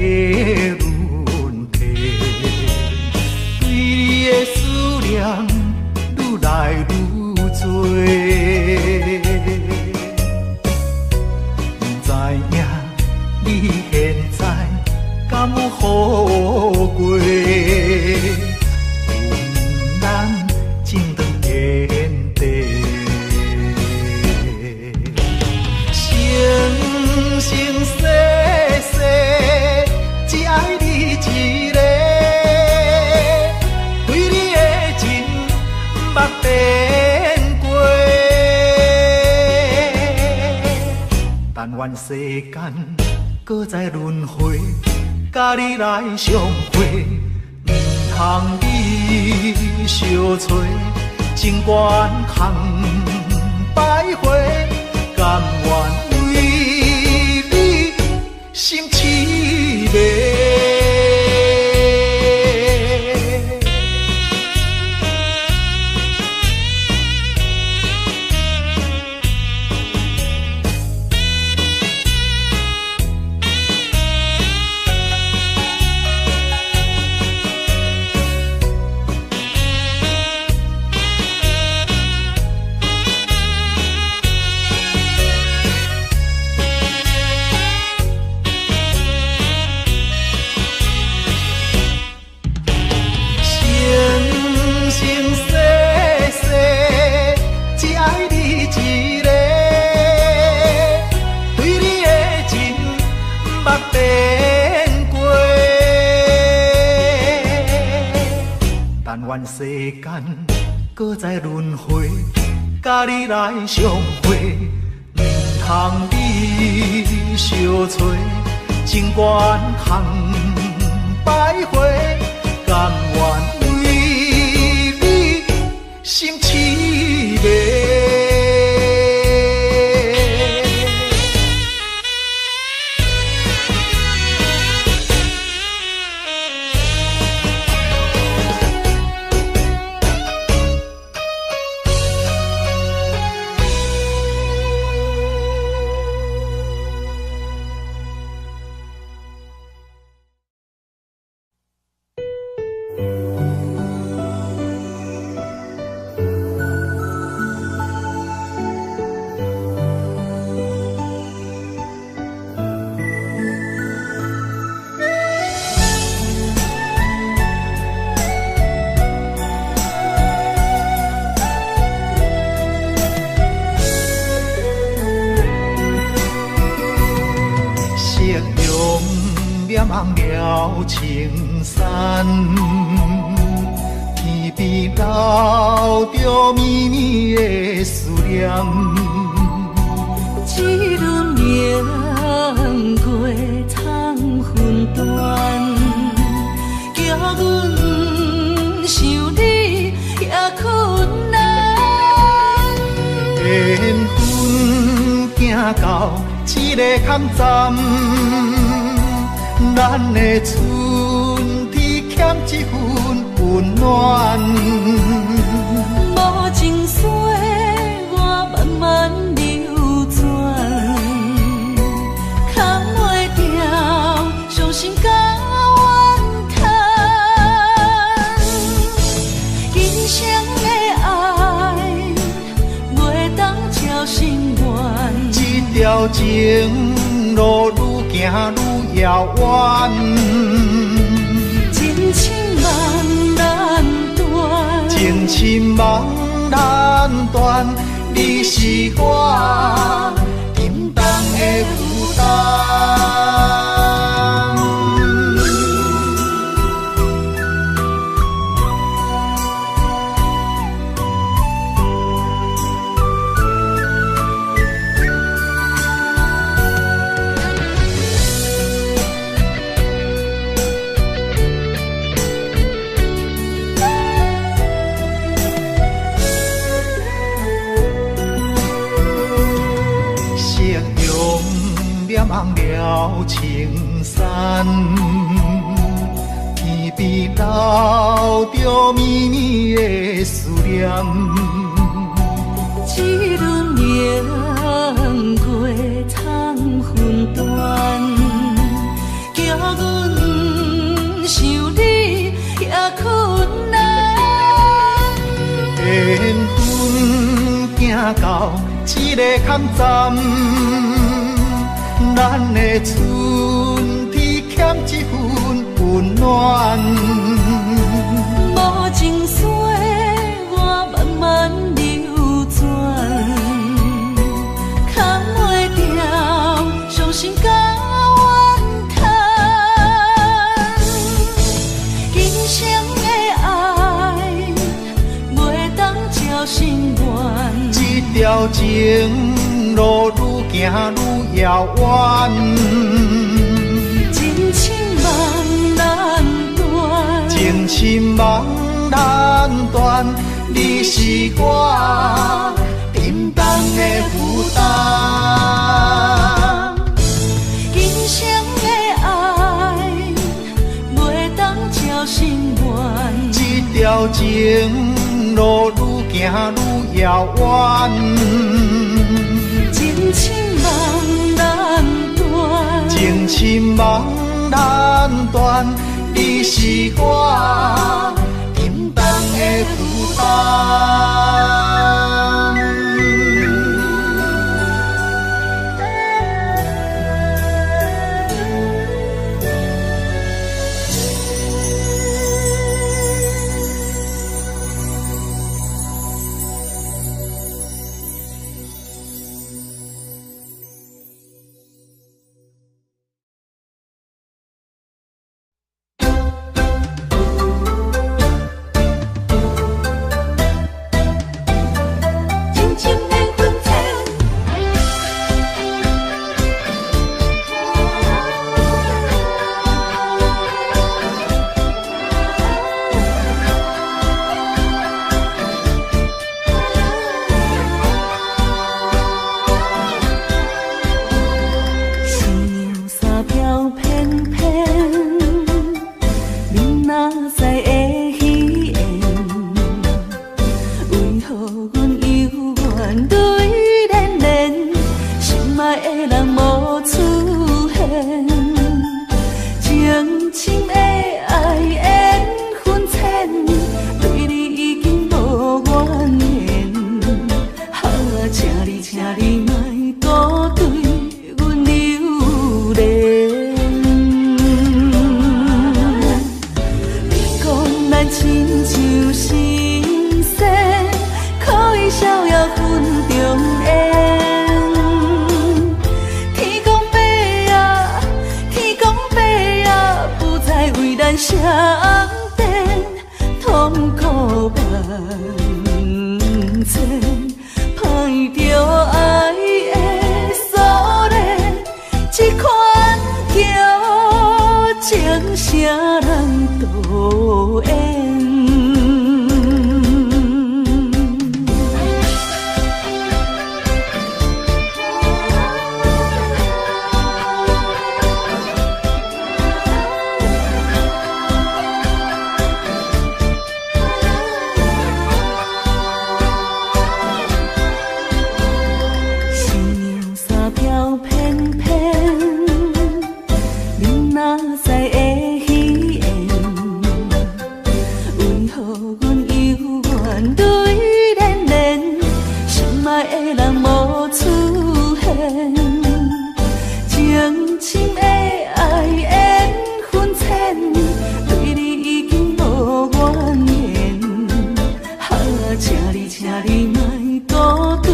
轮替，对你的思念愈来愈多。不知影你现在敢有好过？咱情长天地。生生世世，只爱你一个，对你的情捌变过。但愿世间搁再轮回，甲你来相会，唔通你相找，情缘空摆花，甘愿。心痴迷。世间搁再轮回，甲你来相会，唔通你相找，情缘空摆花，甘愿为你心痴迷。了青山，天边留着绵绵的思念。一轮明过苍云端，叫阮想你到一个坎站，咱的春天欠一份温暖。无情水我慢慢流转，扛袂掉伤心甲怨叹。今生的爱袂当照心愿，这条情路愈行愈遥远，真情茫然断，情深茫然断，你是我沉重的负担。望了青山，天边留着绵绵的思念。一轮烟过苍云端，叫阮想你也困难。缘分行到一个坎站，咱的春天欠一份温暖。无情水我慢慢流转，扛袂掉伤心甲怨叹。今生的爱袂当照心愿，这条情路愈行愈遥远，真情茫然断，情深茫然断，你是我沉重的负担。今生的爱袂当照心愿，这条情路愈行愈遥远，真情茫然断，情深茫然断，你是我沉重的负担。相电，痛苦万千，歹着爱的锁链，这款叫情啥人都缘。怨泪连连，心爱的人无出现，情深的爱缘分浅，对你已经无怨言。哈，请你莫搁对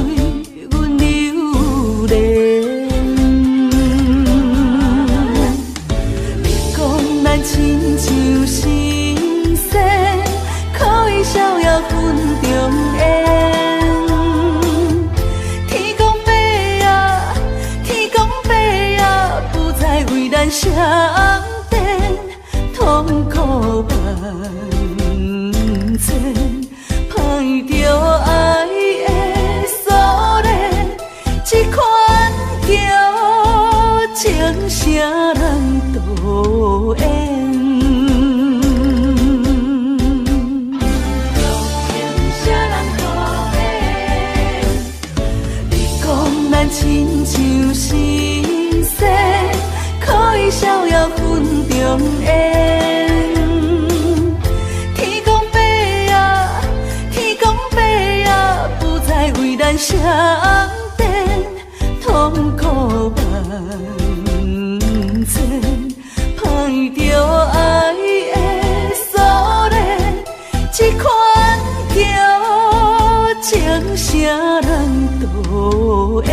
阮留恋。你讲咱亲像神仙，可以逍遥分中缘。天公伯啊，天公伯啊，不再为咱相连，痛苦万千，歹着爱的锁链，这款叫情啥人导演？亲像神仙，可以逍遥分中缘。天公伯啊，天公伯啊，不再为咱相连，痛苦万千，歹着爱的锁链，这款叫情啥人导演？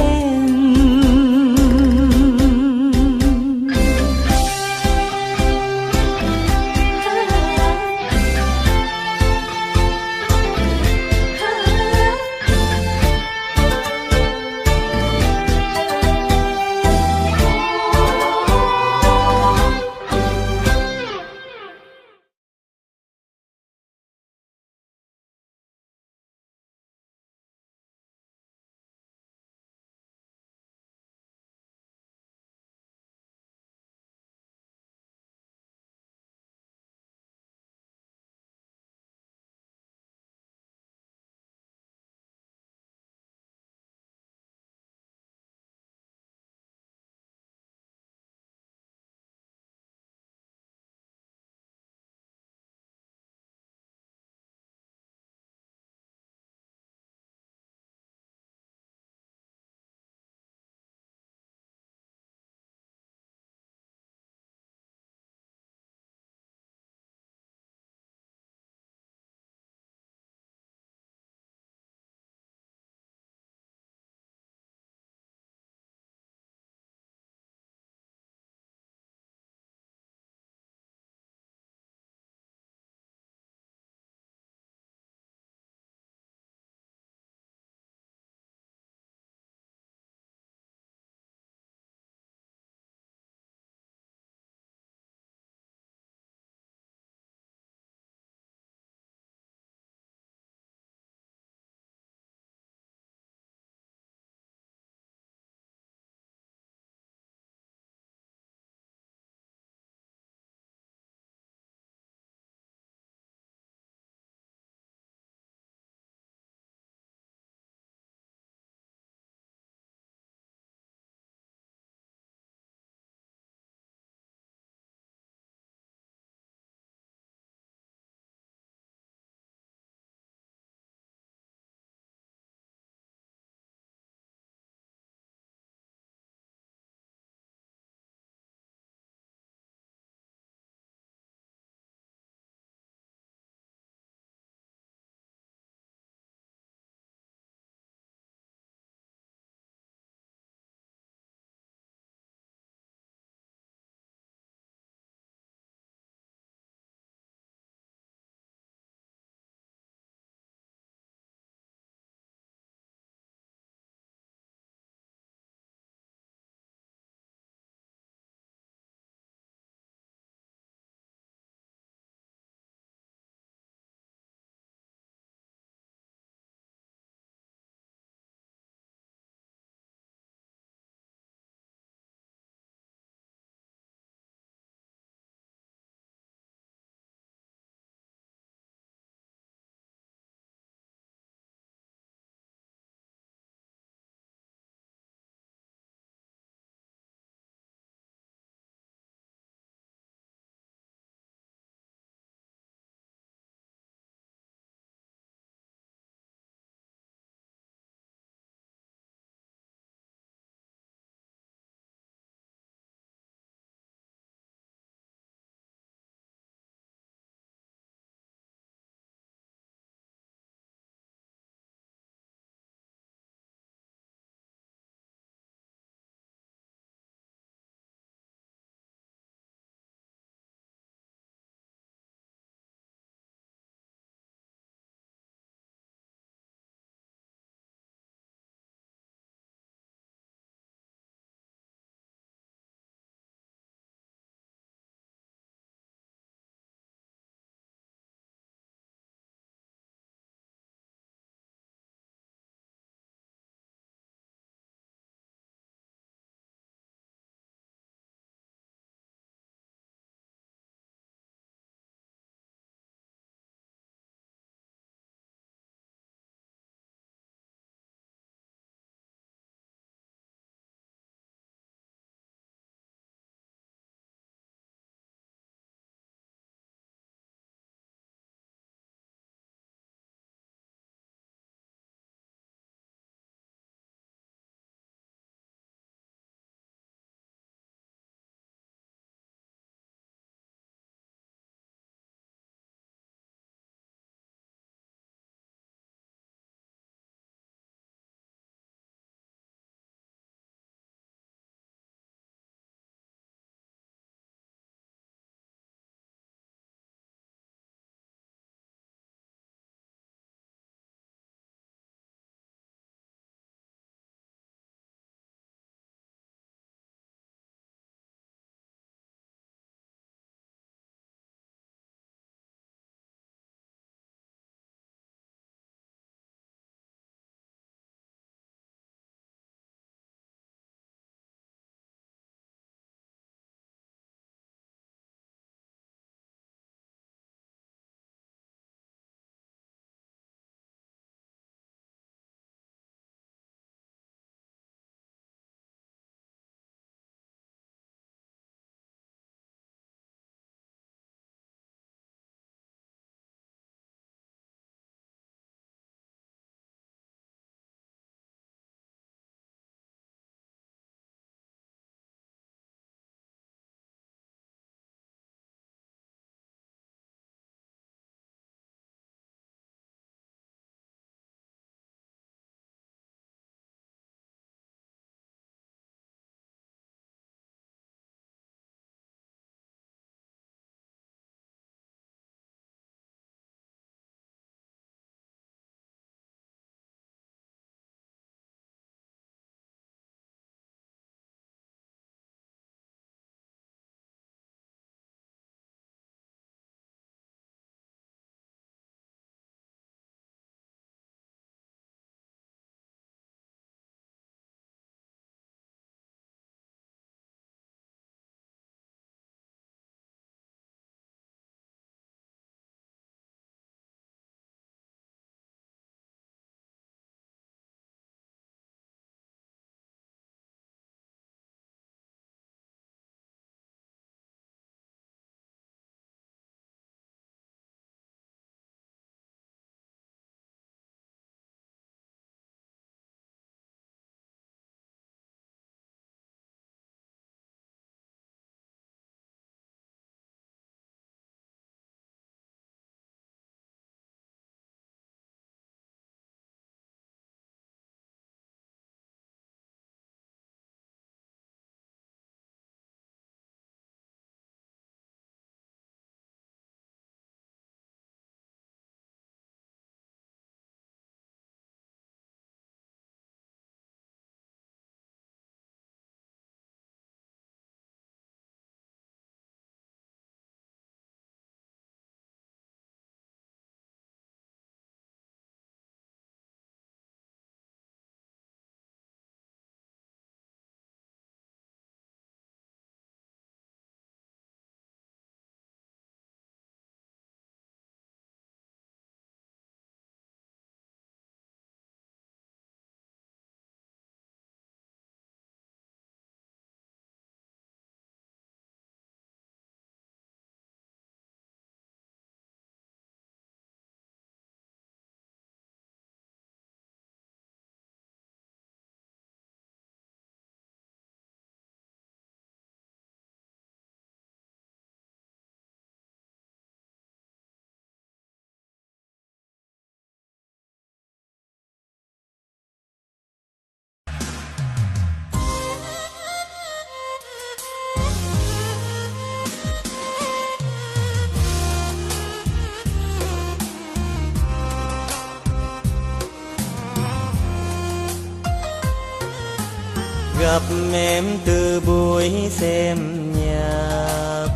gặp em từ buổi xem nhạc,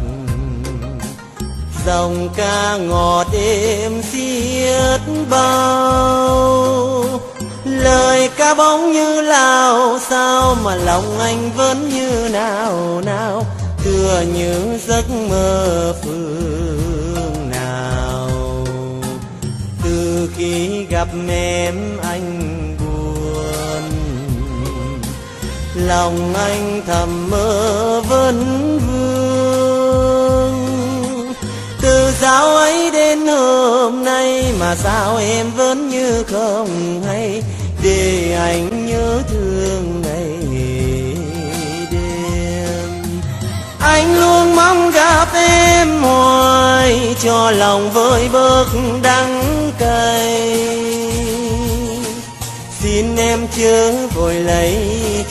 dòng ca ngọt êm xiết bao, lời ca bóng như lao sao mà lòng anh vẫn như nào nào, tựa như giấc mơ phương nào. Từ khi gặp em anh buồn, lòng anh thầm mơ vấn vương. Từ dạo ấy đến hôm nay mà sao em vẫn như không hay, để anh nhớ thương ngày đêm. Anh luôn mong gặp em hoài, cho lòng vơi bớt đắng cay. Xin em chớ vội lấy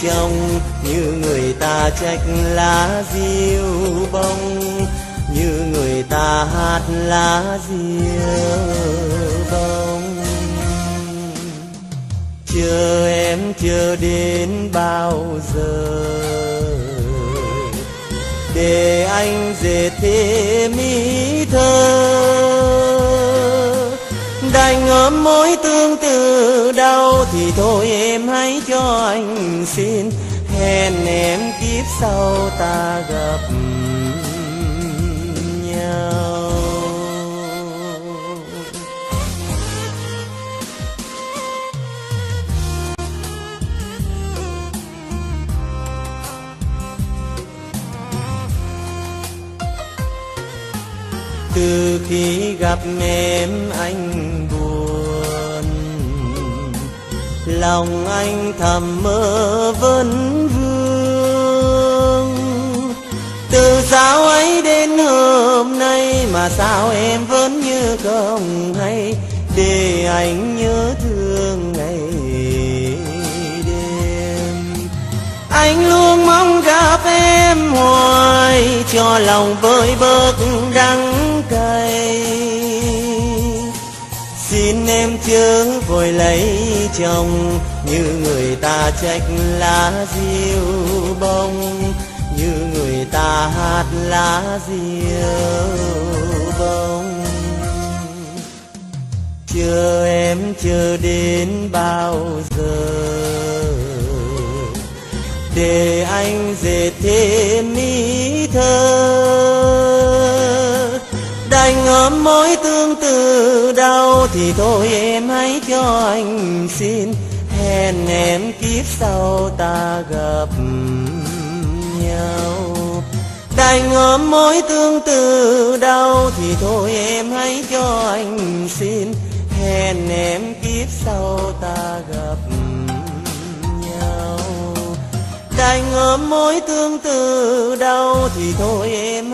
chồng, như người ta trách lá diêu bông, như người ta hát lá diêu bông. Chờ em chờ đến bao giờ, để anh dệt thêm ý thơ. Đành ấm mối tương tư đau thì thôi em hãy cho anh xin, hẹn em kiếp sau ta gặp nhau. Từ khi gặp em anh buồn, lòng anh thầm mơ vấn vương. Từ dạo ấy đến hôm nay mà sao em vẫn như không hay, để anh nhớ thương ngày đêm. Anh luôn mong gặp em hoài, cho lòng vơi bớt đắng cay. Xin em chớ vội lấy chồng, như người ta trách lá diêu bông, như người ta hát lá diêu bông. Chờ em chờ đến bao giờ, để anh dệt thêm ý thơ. Đành ấm mối tương tư đau thì thôi em hãy cho anh xin, hẹn em kiếp sau ta gặp nhau. Đành ấm mối tương tư đau thì thôi em hãy cho anh xin, hẹn em kiếp sau ta gặp nhau. Đành ấm mối tương tư đau thì thôi em